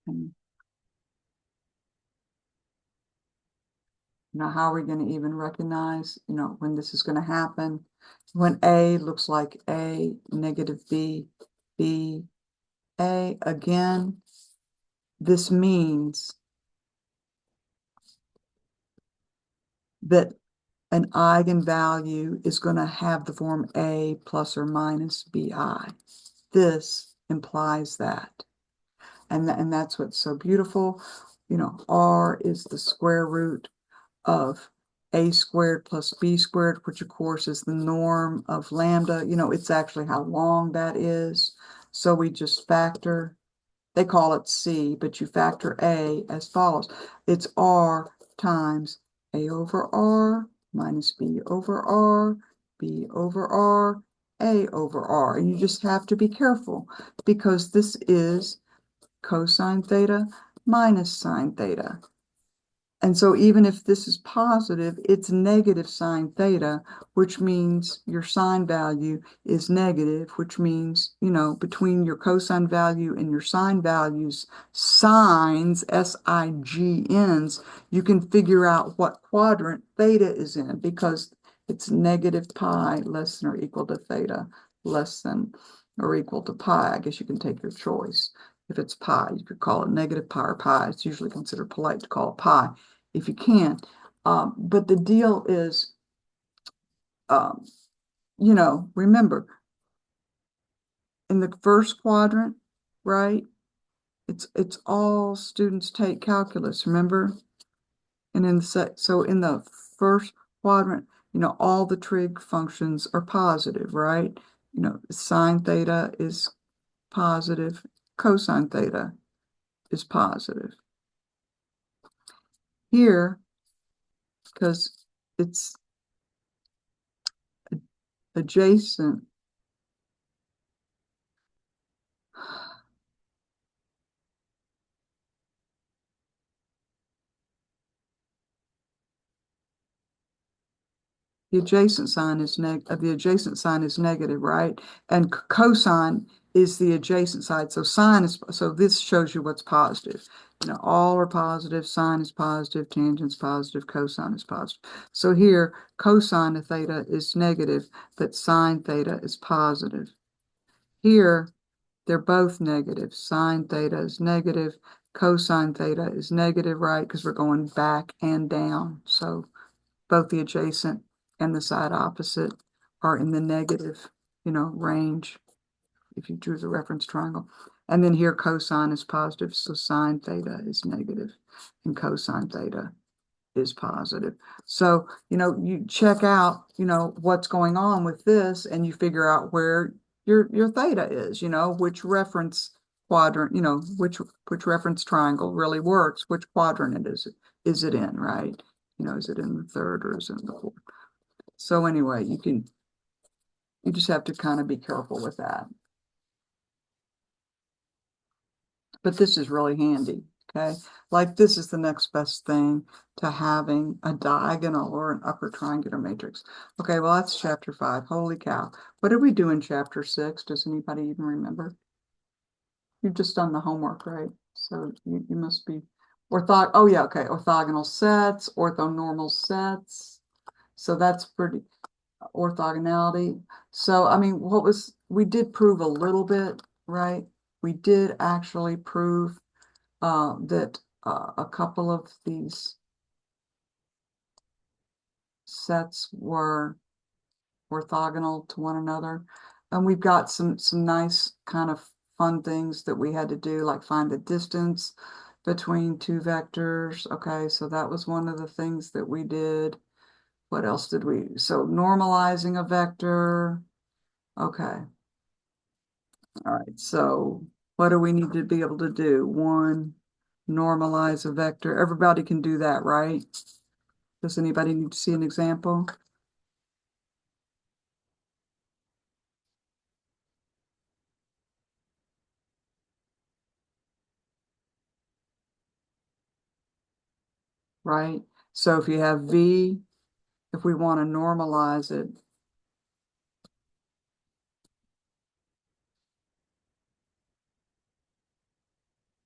And how are we going to even recognize, when this is going to happen? When A looks like A, negative B, B, A. Again, this means that an eigenvalue is going to have the form A plus or minus BI. This implies that. And that's what's so beautiful. R is the square root of A squared plus B squared, which of course is the norm of lambda. It's actually how long that is. So we just factor. They call it C, but you factor A as follows. It's R times A over R minus B over R, B over R, A over R. And you just have to be careful because this is cosine theta minus sine theta. And so even if this is positive, it's negative sine theta, which means your sine value is negative, which means, between your cosine value and your sine values, sines, S-I-G-N's, you can figure out what quadrant theta is in because it's negative pi less than or equal to theta less than or equal to pi. I guess you can take your choice. If it's pi, you could call it negative pi or pi. It's usually considered polite to call it pi if you can. But the deal is, remember, in the first quadrant, right? It's all students take calculus, remember? And in the first quadrant, all the trig functions are positive, right? Sine theta is positive, cosine theta is positive. Here, because it's adjacent, the adjacent sign is negative, right? And cosine is the adjacent side. So so this shows you what's positive. All are positive, sine is positive, tangent's positive, cosine is positive. So here, cosine of theta is negative, but sine theta is positive. Here, they're both negative. Sine theta is negative, cosine theta is negative, right? Because we're going back and down. So both the adjacent and the side opposite are in the negative, range if you drew the reference triangle. And then here cosine is positive, so sine theta is negative and cosine theta is positive. So, you check out, what's going on with this and you figure out where, your theta is, which reference quadrant, which reference triangle really works, which quadrant is it in, right? Is it in the third or is it in the fourth? So anyway, you just have to kind of be careful with that. But this is really handy, okay? Like this is the next best thing to having a diagonal or an upper triangular matrix. Okay, well, that's chapter 5. Holy cow. What did we do in chapter 6? Does anybody even remember? You've just done the homework, right? So you must be oh yeah, okay, orthogonal sets, orthonormal sets. So that's pretty orthogonality. So I mean, we did prove a little bit, right? We did actually prove that a couple of these sets were orthogonal to one another. And we've got some nice kind of fun things that we had to do, like find the distance between two vectors. Okay, so that was one of the things that we did. What else did we? So normalizing a vector. Okay. All right, so what do we need to be able to do? One, normalize a vector. Everybody can do that, right? Does anybody need to see an example? Right? So if you have V, if we want to normalize it,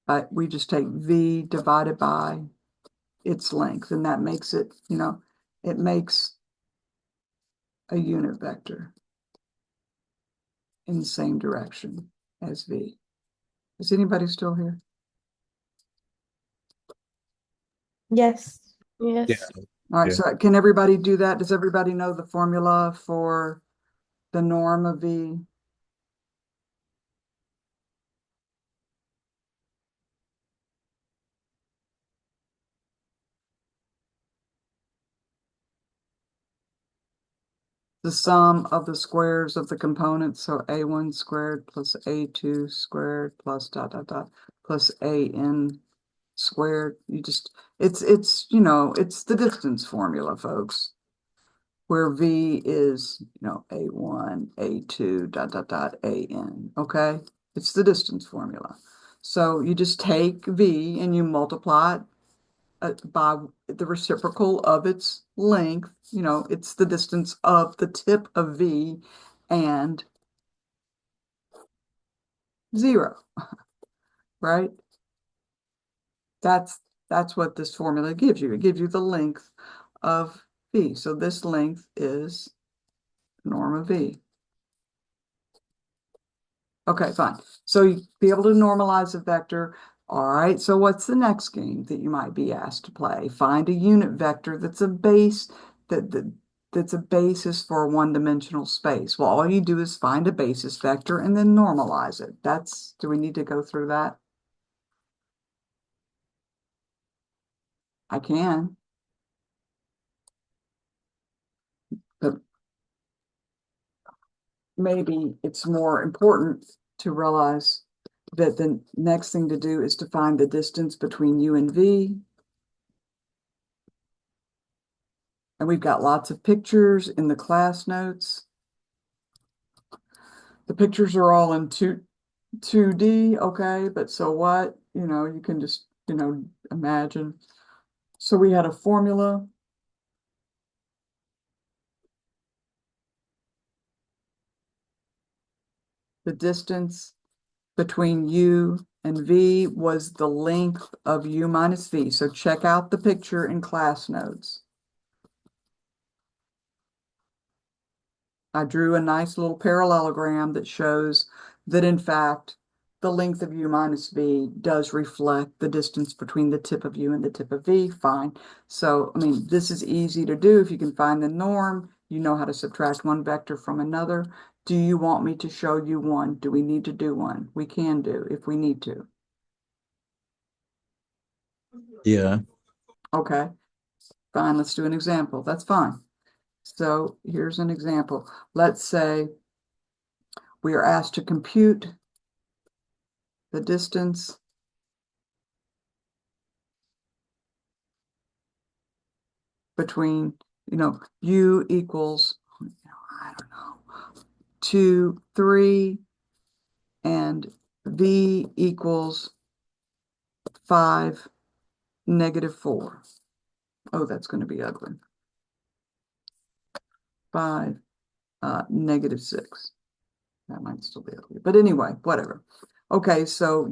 but we just take V divided by its length, and that makes it, it makes a unit vector in the same direction as V. Is anybody still here? Yes. Yes. All right, Yeah. so can everybody do that? Does everybody know the formula for the norm of V? The sum of the squares of the components, so A1 squared plus A2 squared plus dot dot dot plus AN squared. It's it's the distance formula, folks, where V is, A1, A2, dot dot dot, AN, okay? It's the distance formula. So you just take V and you multiply it by the reciprocal of its length. It's the distance of the tip of V and 0, right? That's what this formula gives you. It gives you the length of V. So this length is norm of V. Okay, fine. So you be able to normalize a vector. All right, so what's the next game that you might be asked to play? Find a unit vector that's a base that's a basis for a one-dimensional space. Well, all you do is find a basis vector and then normalize it. Do we need to go through that? I can. But maybe it's more important to realize that the next thing to do is to find the distance between U and V. And we've got lots of pictures in the class notes. The pictures are all in 2D, okay? But so what? You can just, imagine. So we had a formula. The distance between U and V was the length of U minus V. So check out the picture in class notes. I drew a nice little parallelogram that shows that, in fact, the length of U minus V does reflect the distance between the tip of U and the tip of V. Fine. So, I mean, this is easy to do. If you can find the norm, you know how to subtract one vector from another. Do you want me to show you one? Do we need to do one? We can do if we need to. Yeah. Okay, fine. Let's do an example. That's fine. So here's an example. Let's say we are asked to compute the distance between, u equals, I don't know, 2, 3, and v equals 5, -4. Oh, that's going to be ugly. 5, -6. That might still be ugly, but anyway, whatever. Okay, so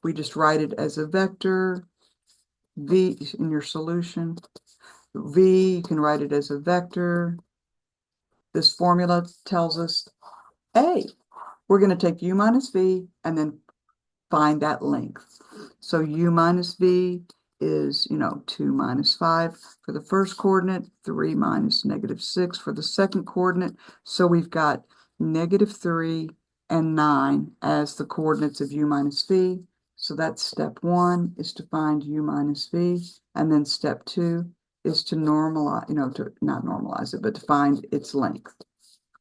we just write it as a vector. V in your solution. V, you can write it as a vector. This formula tells us, A, we're going to take u minus v and then find that length. So u minus v is, 2 minus 5 for the first coordinate, 3 minus -6 for the second coordinate. So we've got -3 and 9 as the coordinates of u minus v. So that's step 1 is to find u minus v. And then step 2 is to normalize, to not normalize it, but to find its length.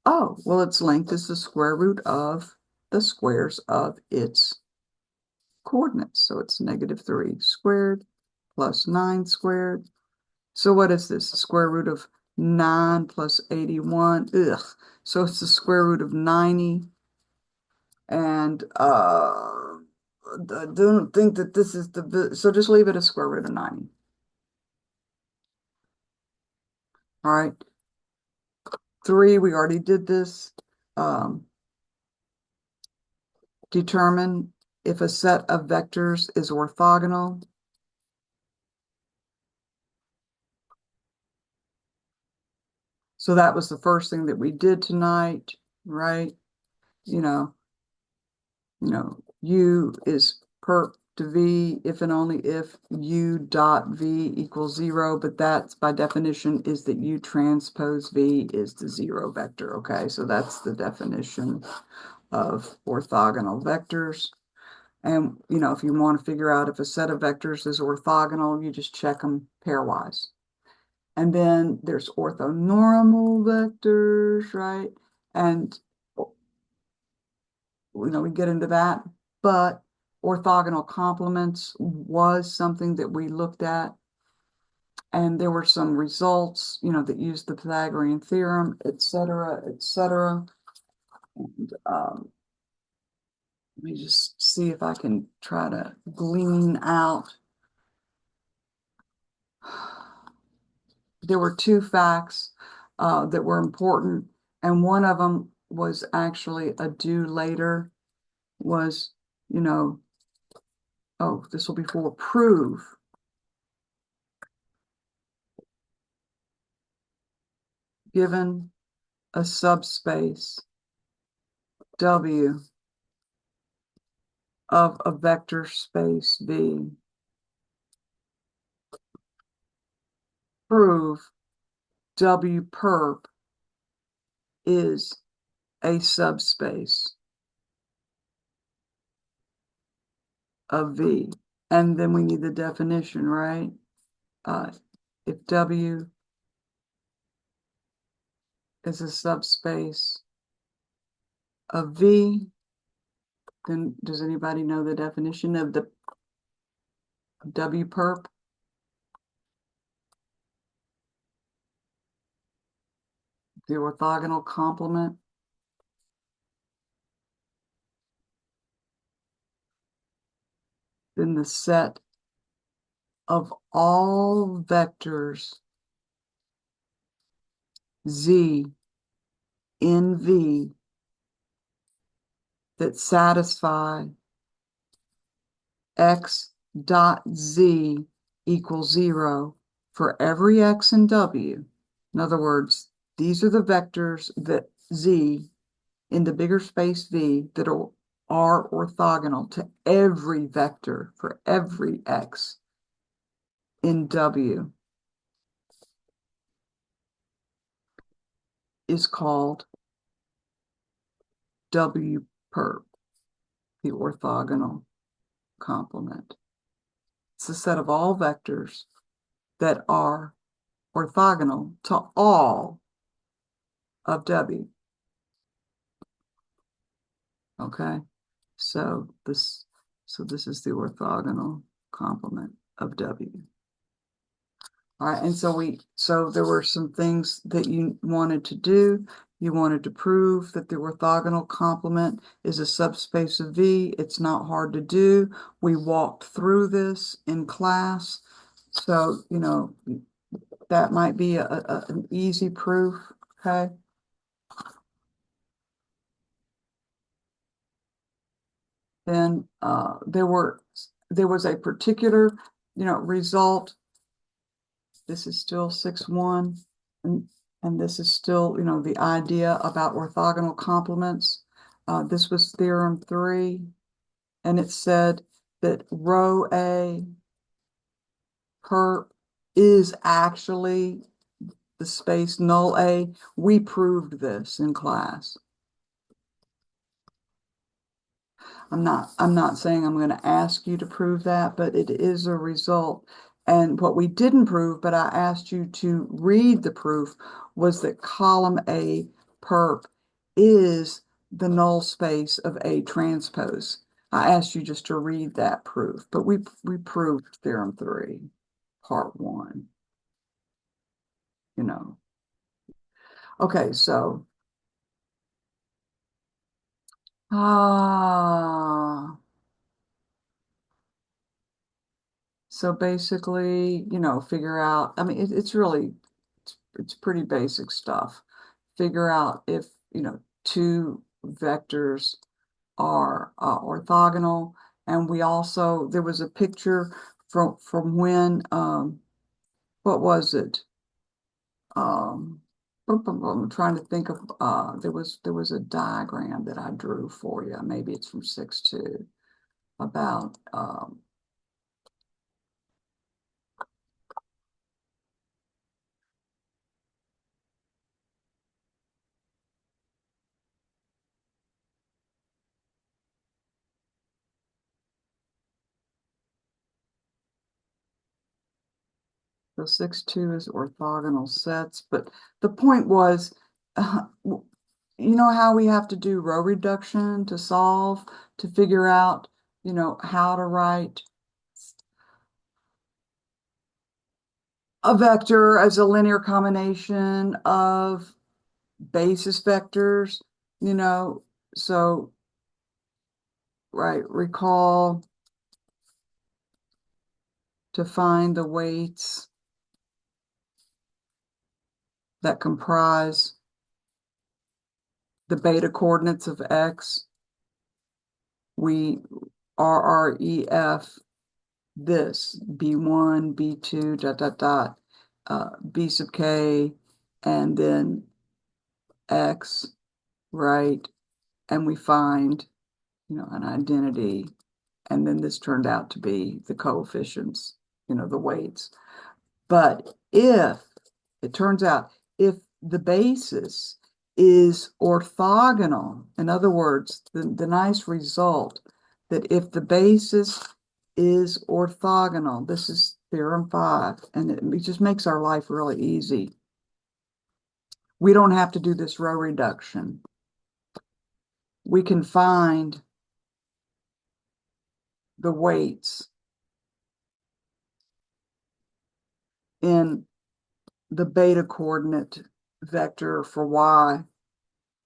Oh, well, its length is the square root of the squares of its coordinates. So it's -3 squared plus 9 squared. So what is this? The square root of 9 plus 81. Ugh. So it's the square root of 90. And I don't think that this is so just leave it as square root of 90. All right. 3, we already did this. Determine if a set of vectors is orthogonal. So that was the first thing that we did tonight, right? U is perp to v if and only if u dot v equals 0, but that's by definition is that u transpose v is the 0 vector, okay? So that's the definition of orthogonal vectors. And, if you want to figure out if a set of vectors is orthogonal, you just check them pairwise. And then there's orthonormal vectors, right? And, we get into that, but orthogonal complements was something that we looked at. And there were some results, that used the Pythagorean theorem, et cetera, et cetera. And let me just see if I can try to glean out. There were 2 facts that were important, and one of them was actually a due later was, oh, this will be for prove given a subspace W of a vector space V, prove W perp is a subspace of V. And then we need the definition, right? If W is a subspace of V, then does anybody know the definition of the W perp? The orthogonal complement. Then the set of all vectors Z in V that satisfy X dot Z equals 0 for every X in W. In other words, these are the vectors that Z in the bigger space V that are orthogonal to every vector for every X in W is called W perp, the orthogonal complement. It's a set of all vectors that are orthogonal to all of W. Okay, so this is the orthogonal complement of W. All right, and so there were some things that you wanted to do. You wanted to prove that the orthogonal complement is a subspace of V. It's not hard to do. We walked through this in class. So, you know, that might be an easy proof, okay? Then there was a particular, result. This is still 6-1, and this is still, the idea about orthogonal complements. This was theorem 3, and it said that rho A per is actually the space null A. We proved this in class. I'm not saying I'm going to ask you to prove that, but it is a result. And what we didn't prove, but I asked you to read the proof, was that column A perp is the null space of A transpose. I asked you just to read that proof, but we proved theorem 3, part 1. Okay, so so basically, figure out, I mean, it's really, it's pretty basic stuff. Figure out if, two vectors are orthogonal. And we also, there was a picture from when, what was it? I'm trying to think of, there was a diagram that I drew for you. Maybe it's from 6-2 about, so 6-2 is orthogonal sets, but the point was, you know how we have to do row reduction to solve, to figure out, how to write a vector as a linear combination of basis vectors, so, right, recall to find the weights that comprise the beta coordinates of X. We RREF this B1, B2, B sub K, and then X, right? And we find, an identity. And then this turned out to be the coefficients, the weights. But if it turns out, if the basis is orthogonal, in other words, the nice result that if the basis is orthogonal, this is theorem 5, and it just makes our life really easy. We don't have to do this row reduction. We can find the weights in the beta coordinate vector for Y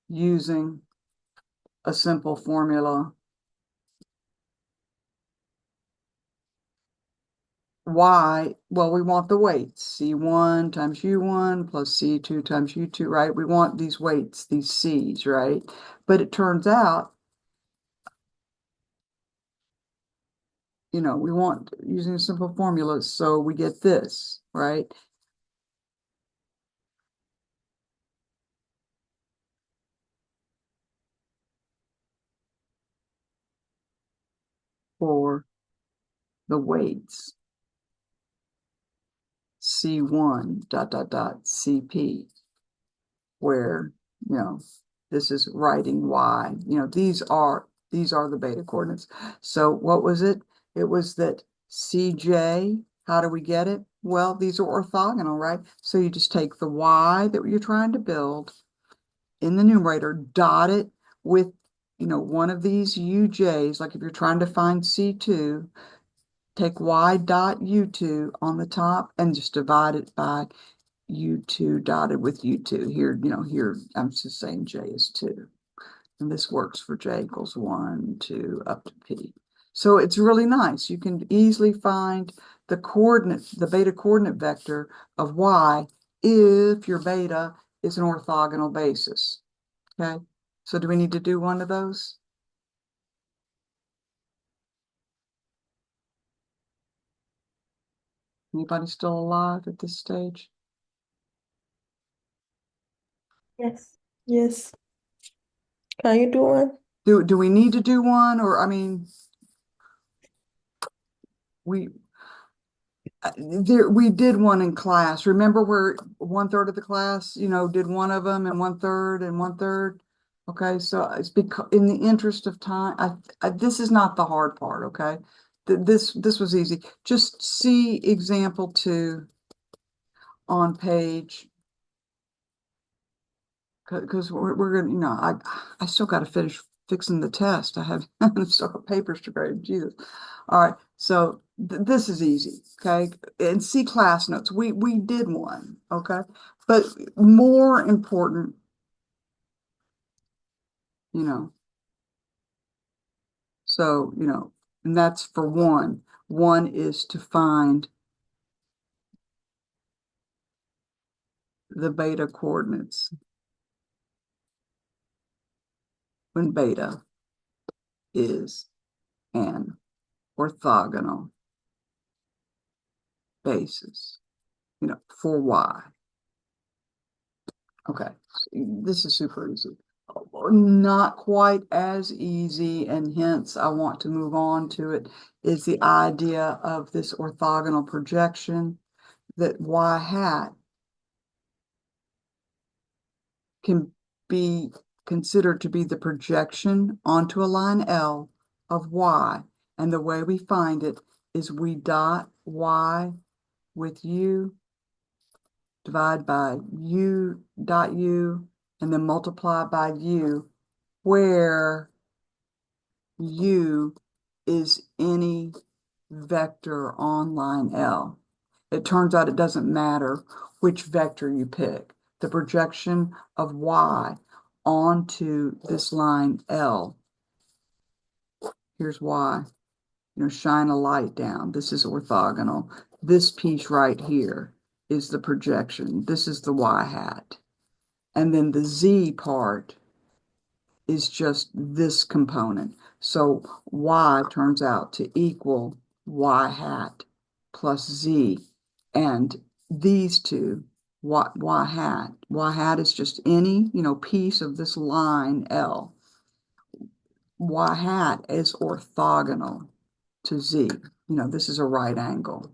using a simple formula. Y, well, we want the weights, C1 times U1 plus C2 times U2, right? We want these weights, these C's, right? But it turns out, we want using a simple formula, so we get this, right? For the weights, C1 CP, where, this is writing Y, these are the beta coordinates. So what was it? It was that CJ, how do we get it? Well, these are orthogonal, right? So you just take the Y that you're trying to build in the numerator, dot it with one of these UJs, like if you're trying to find C2, take Y dot U2 on the top and just divide it by U2 dotted with U2. Here, here I'm just saying J is 2. And this works for J equals 1, 2, up to P. So it's really nice. You can easily find the beta coordinate vector of Y if your beta is an orthogonal basis. Okay, so do we need to do one of those? Anybody still alive at this stage? Yes. Yes. Can you do one? Do we need to do one, or I mean, we we did one in class. Remember where 1/3 of the class, did one of them and 1/3 and 1/3. Okay, so it's because in the interest of time, this is not the hard part. Okay, this was easy. Just see example 2 on page. Because we're gonna, I still got to finish fixing the test. I have still got papers to grade. Jesus. All right. So this is easy. Okay. And see class notes. We did one. Okay. But more important, so, and that's for one. One is to find the beta coordinates when beta is an orthogonal basis, for Y. Okay, this is super easy. Not quite as easy, and hence I want to move on to it, is the idea of this orthogonal projection that Y hat can be considered to be the projection onto a line L of Y. And the way we find it is we dot Y with U, divide by U dot U, and then multiply by U, where U is any vector on line L. It turns out it doesn't matter which vector you pick. The projection of Y onto this line L. Here's Y. Shine a light down. This is orthogonal. This piece right here is the projection. This is the Y hat. And then the Z part is just this component. So Y turns out to equal Y hat plus Z. And these two, Y hat is just any, piece of this line L. Y hat is orthogonal to Z. This is a right angle.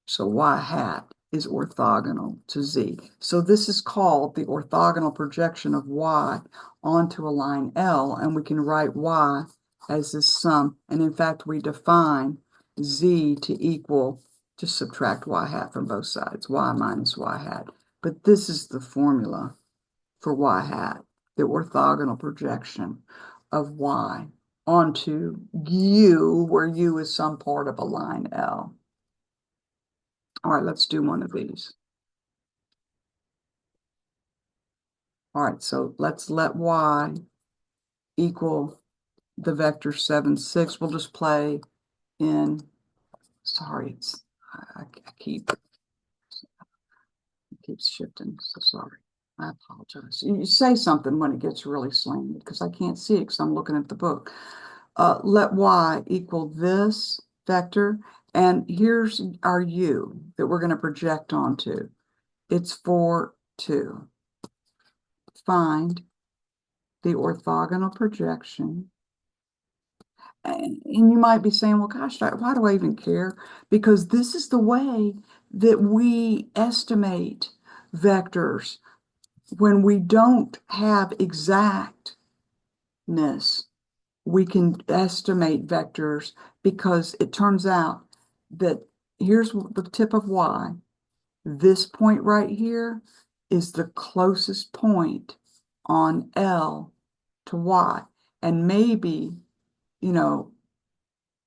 So Y hat is orthogonal to Z. So this is called the orthogonal projection of Y onto a line L, and we can write Y as this sum. And in fact, we define Z to equal, just subtract Y hat from both sides, Y minus Y hat. But this is the formula for Y hat, the orthogonal projection of Y onto U, where U is some part of a line L. All right, let's do one of these. All right, so let's let Y equal the vector 7, 6. We'll just play in, sorry, I keeps shifting, so sorry. I apologize. You say something when it gets really slanted, because I can't see it because I'm looking at the book. Let Y equal this vector, and here's our U that we're going to project onto. It's 4, 2. Find the orthogonal projection. And you might be saying, well, gosh, why do I even care? Because this is the way that we estimate vectors when we don't have exactness. We can estimate vectors because it turns out that here's the tip of Y. This point right here is the closest point on L to Y. And maybe, you know,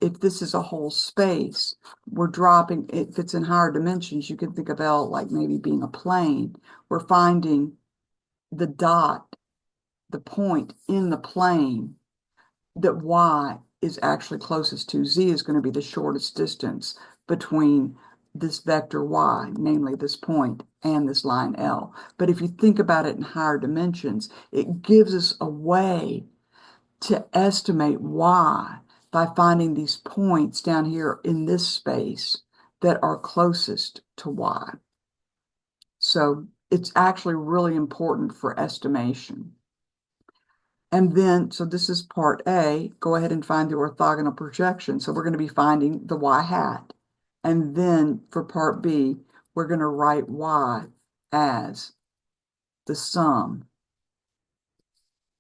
if this is a whole space, we're dropping, if it's in higher dimensions, you can think of L like maybe being a plane. We're finding the dot, the point in the plane that Y is actually closest to. Z is going to be the shortest distance between this vector Y, namely this point, and this line L. But if you think about it in higher dimensions, it gives us a way to estimate Y by finding these points down here in this space that are closest to Y. So it's actually really important for estimation. And then, so this is part A, go ahead and find the orthogonal projection. So we're going to be finding the Y hat. And then for part B, we're going to write Y as the sum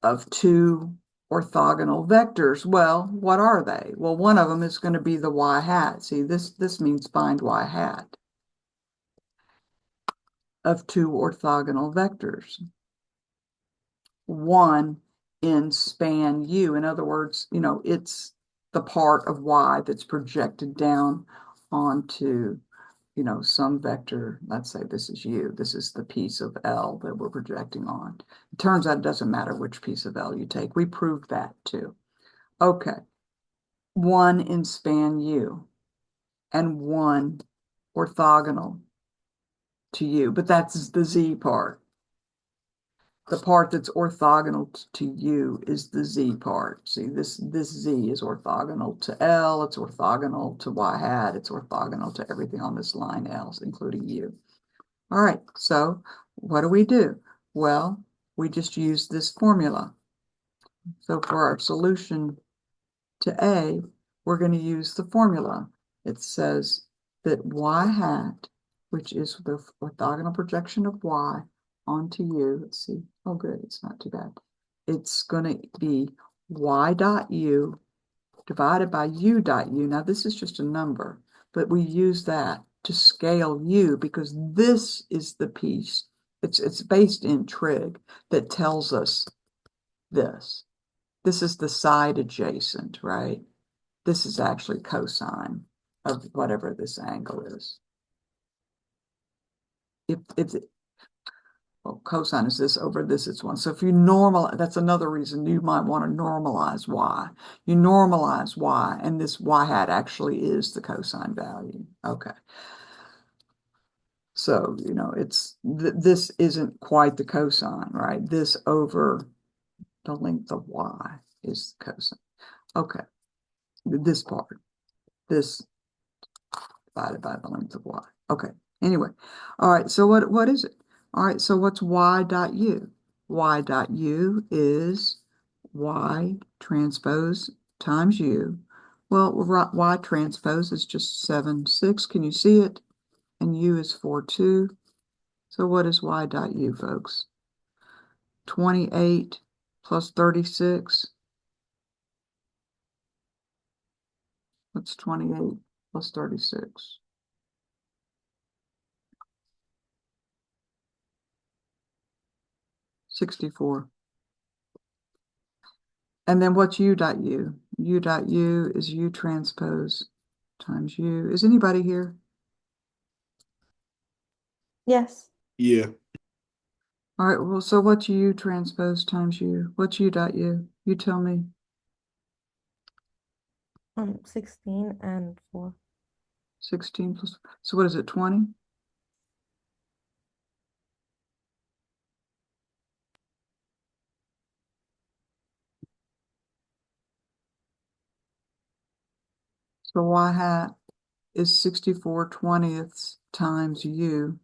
of two orthogonal vectors. Well, what are they? Well, one of them is going to be the Y hat. See, this means find Y hat of two orthogonal vectors. One in span U. In other words, you know, it's the part of Y that's projected down onto, you know, some vector. Let's say this is U. This is the piece of L that we're projecting on. It turns out it doesn't matter which piece of L you take. We proved that too. Okay. One in span U and one orthogonal to U, but that's the Z part. The part that's orthogonal to U is the Z part. See, this Z is orthogonal to L, it's orthogonal to Y hat, it's orthogonal to everything on this line L, including U. All right, so what do? Well, we just use this formula. So for our solution to A, we're going to use the formula. It says that Y hat, which is the orthogonal projection of Y onto U, let's see, oh good, it's not too bad. It's going to be Y dot U divided by U dot U. Now this is just a number, but we use that to scale U because this is the piece, it's based in trig that tells us this. This is the side adjacent, right? This is actually cosine of whatever this angle is. Well, cosine is this over this, it's 1. So if you normalize, that's another reason you might want to normalize Y. You normalize Y, and this Y hat actually is the cosine value. Okay. So, you know, this isn't quite the cosine, right? This over the length of Y is the cosine. Okay. This part, this divided by the length of Y. Okay. Anyway, all right. So what is it? All right. So what's Y dot U? Y dot U is Y transpose times U. Well, Y transpose is just 7, 6. Can you see it? And U is 4, 2. So what is Y dot U, folks? 28 plus 36. What's 28 plus 36? 64. And then what's U dot U? U dot U is U transpose times U. Is anybody here? Yes. Yeah. All right, well, so what's U transpose times U? What's U dot U? You tell me. 16 and 4. 16 plus, so what is it, 20? So Y hat is 64/20ths times U.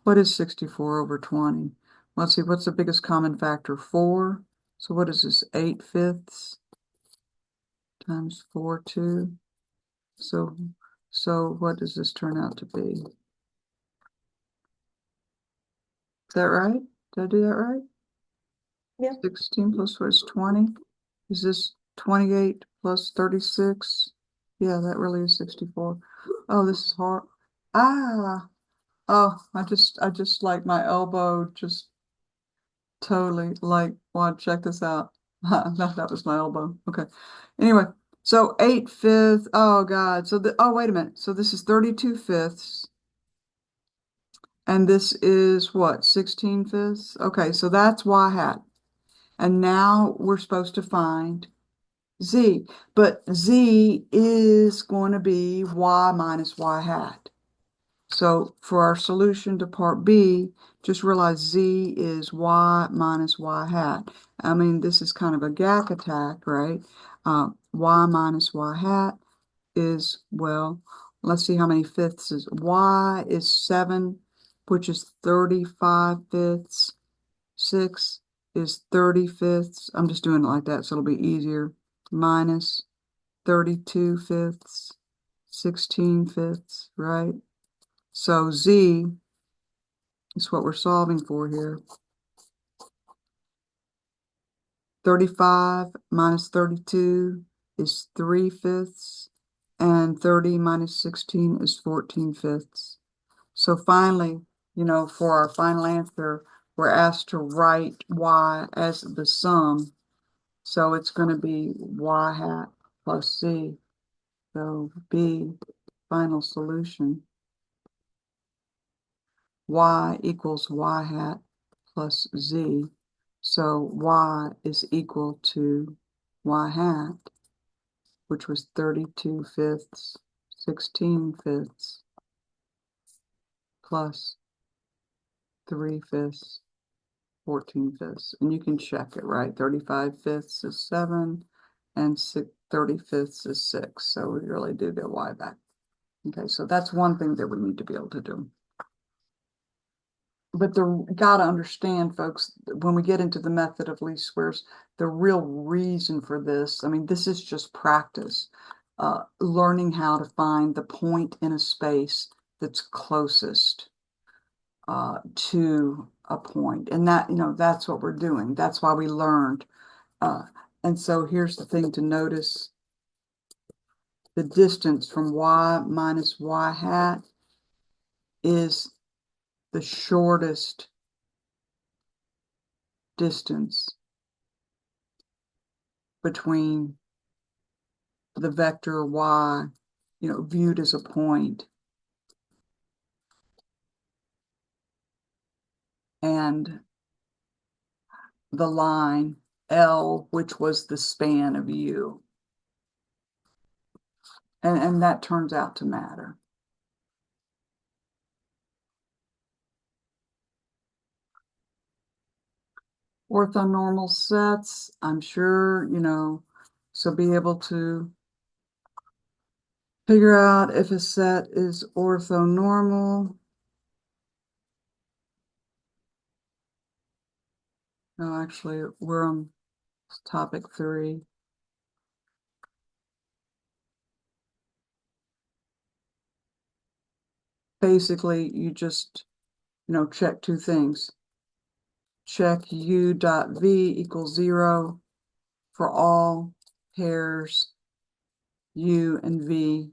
What is 64 over 20? Let's see, what's the biggest common factor? 4. So what is this, 8/5 times 4, 2? So what does this turn out to be? Is that right? Did I do that right? Yeah. 16 plus 4 is 20. Is this 28 plus 36? Yeah, that really is 64. Oh, this is hard. Ah, oh, I just like my elbow just Totally. Like, wow, check this out. That was my elbow. Okay. Anyway, so 8/5. Oh God. Oh, wait a minute. So this is 32/5. And this is what? 16/5? Okay, so that's y hat. And now we're supposed to find z. But z is going to be y minus y hat. So for our solution to part B, just realize z is y minus y hat. I mean, this is kind of a GAC attack, right? Y minus y hat is, well, let's see how many fifths is. Y is 7, which is 35/5. 6 is 30/5. I'm just doing it like that, so it'll be easier. Minus 32/5, 16/5, right? So Z is what we're solving for here. 35 minus 32 is 3/5, and 30 minus 16 is 14/5. So finally, for our final answer, we're asked to write y as the sum. So it's going to be y hat plus z. So B, final solution. Y equals y hat plus z. So y is equal to y hat, which was 32/5, 16/5, plus 3/5, 14/5. And you can check it, right? 35/5 is 7, and 30/5 is 6. So we really do get y back. Okay, so that's one thing that we need to be able to do. But gotta understand, folks, when we get into the method of least squares, the real reason for this, I mean, this is just practice, learning how to find the point in a space that's closest to a point. And that, that's what we're doing. That's why we learned. And so here's the thing to notice. The distance from y minus y hat is the shortest distance between the vector y, viewed as a point, and the line L, which was the span of u. And that turns out to matter. Orthonormal sets, I'm sure, so be able to figure out if a set is orthonormal. No, actually, we're on topic 3. Basically, you just, check 2 things. Check u dot v equals 0 for all pairs u and v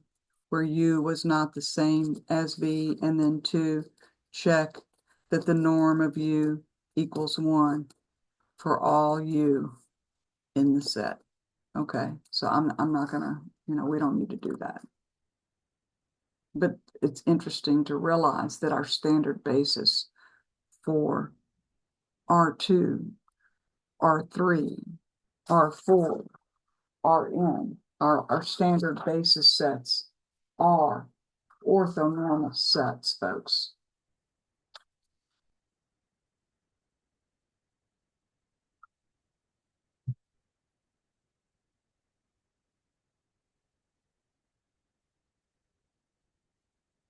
where u was not the same as v, and then 2, check that the norm of u equals 1 for all u in the set. Okay, so I'm not gonna, we don't need to do that. But it's interesting to realize that our standard basis for R2, R3, R4, Rn, our standard basis sets are orthonormal sets, folks.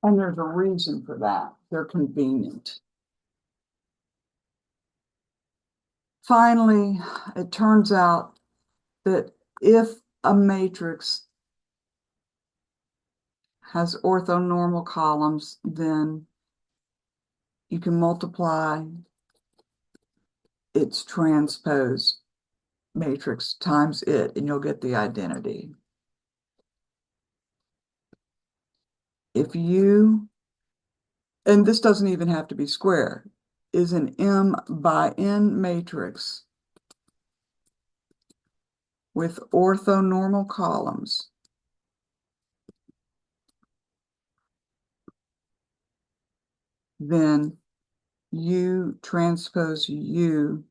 And there's a reason for that. They're convenient. Finally, it turns out that if a matrix has orthonormal columns, then you can multiply its transpose matrix times it, and you'll get the identity. If you, and this doesn't even have to be square. is an M by N matrix with orthonormal columns, then U transpose U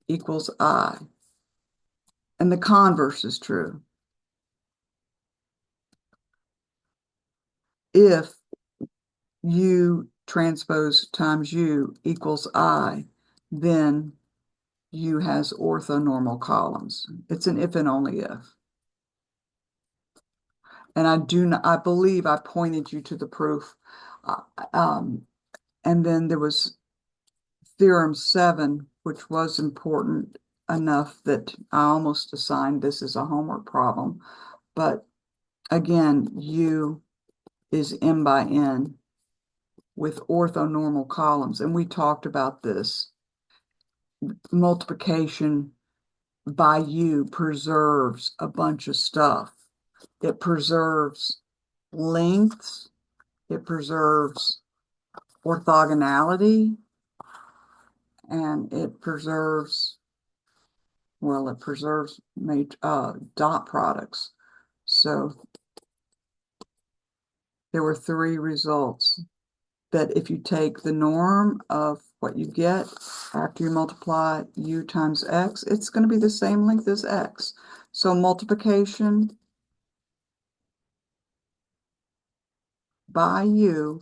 equals I. And the converse is true. If U transpose times U equals I, then U has orthonormal columns. It's an if and only if. And I believe I pointed you to the proof. And then there was theorem 7, which was important enough that I almost assigned this as a homework problem. But again, U is M by N with orthonormal columns. And we talked about this. Multiplication by U preserves a bunch of stuff. It preserves lengths. It preserves orthogonality. And it preserves, well, it preserves dot products. So there were 3 results. That if you take the norm of what you get after you multiply U times X, it's going to be the same length as X. So multiplication by U,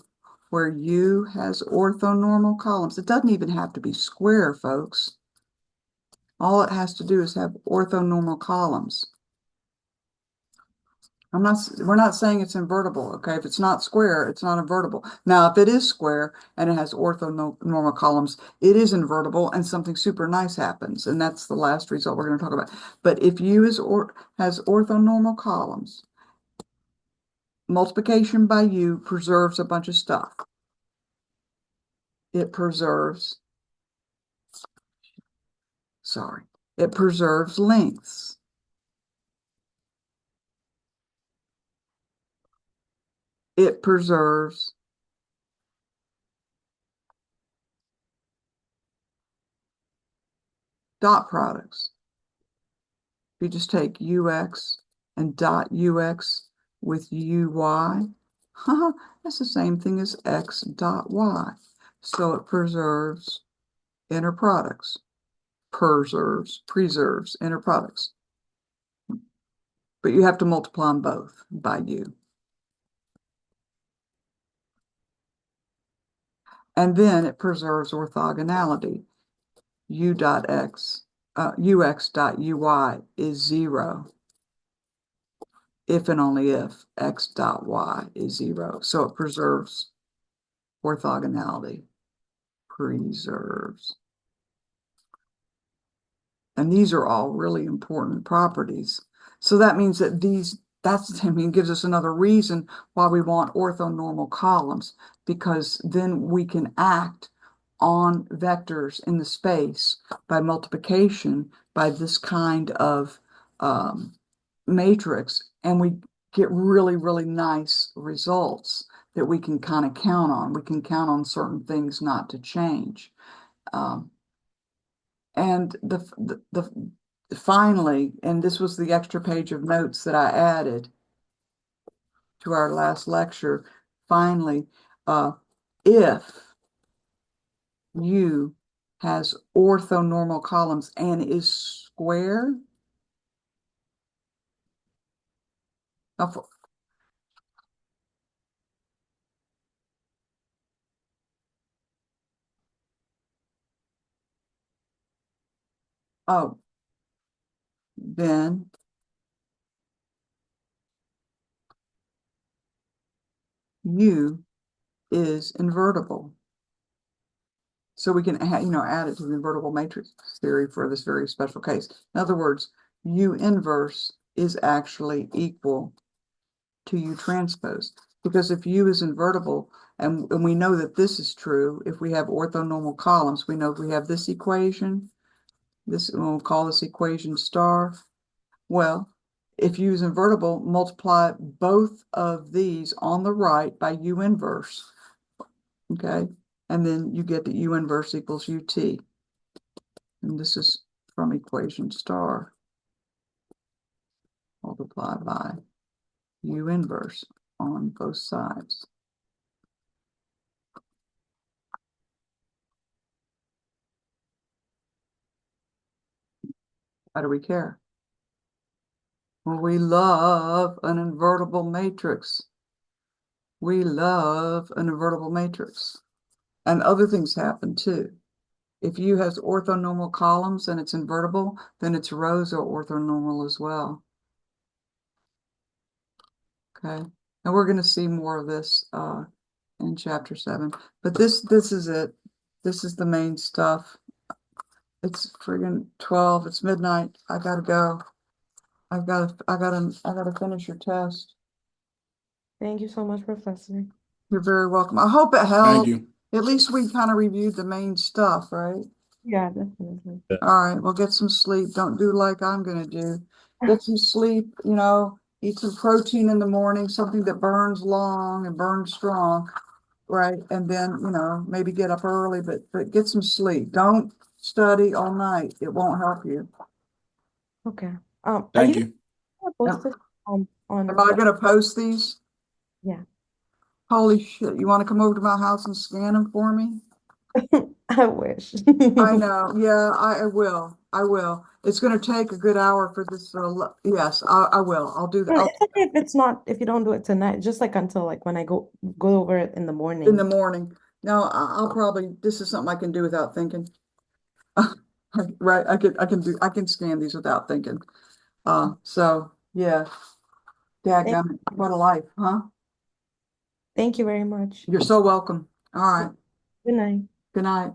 where U has orthonormal columns. It doesn't even have to be square, folks. All it has to do is have orthonormal columns. We're not saying it's invertible, okay? If it's not square, it's not invertible. Now, if it is square and it has orthonormal columns, it is invertible and something super nice happens. And that's the last result we're going to talk about. But if U has orthonormal columns, multiplication by U preserves a bunch of stuff. It preserves lengths. It preserves dot products. If you just take UX and dot UX with UY, that's the same thing as X dot Y. So it preserves inner products. Preserves inner products. But you have to multiply them both by U. And then it preserves orthogonality. Ux dot uy is 0 if and only if x dot y is 0. So it preserves orthogonality. Preserves. And these are all really important properties. So that means that gives us another reason why we want orthonormal columns, because then we can act on vectors in the space by multiplication by this kind of matrix, and we get really, really nice results that we can kind of count on. We can count on certain things not to change. And finally, and this was the extra page of notes that I added to our last lecture, finally, if U has orthonormal columns and is square, then U is invertible. So we can add it to the invertible matrix theory for this very special case. In other words, U inverse is actually equal to U transpose. Because if U is invertible, and we know that this is true, if we have orthonormal columns, we know if we have this equation, we'll call this equation star. Well, if U is invertible, multiply both of these on the right by U inverse. Okay, And then you get that U inverse equals UT. And this is from equation star. Multiply by U inverse on both sides. Why do we care? Well, we love an invertible matrix. We love an invertible matrix. And other things happen too. If U has orthonormal columns and it's invertible, then its rows are orthonormal as well. Okay, and we're going to see more of this in chapter 7. But this is it. This is the main stuff. It's friggin' 12. It's midnight. I gotta go. I gotta finish your test. Thank you so much, Professor. You're very welcome. I hope it Thank helped. you. At least we kind of reviewed the main stuff, right? Yeah, definitely. All right, well, get some sleep. Don't do like I'm gonna do. Get some sleep, eat some protein in the morning, something that burns long and burns strong, right? And then, maybe get up early, but get some sleep. Don't study all night. It won't help you. Okay. Are Thank you you. gonna post this on Am I gonna post these? Yeah. Holy shit, you wanna come over to my house and scan them for me? I wish. I know, yeah, I will. It's gonna take a good hour for this, yes, I will. I'll do that. It's okay if you don't do it tonight, just like until like when I go over it in the morning. In the morning. No, I'll probably, this is something I can do without thinking. Right, I can scan these without thinking. So, yeah. Dadgummit, what a life, huh? Thank you very much. You're so welcome. All right, Good night. good night.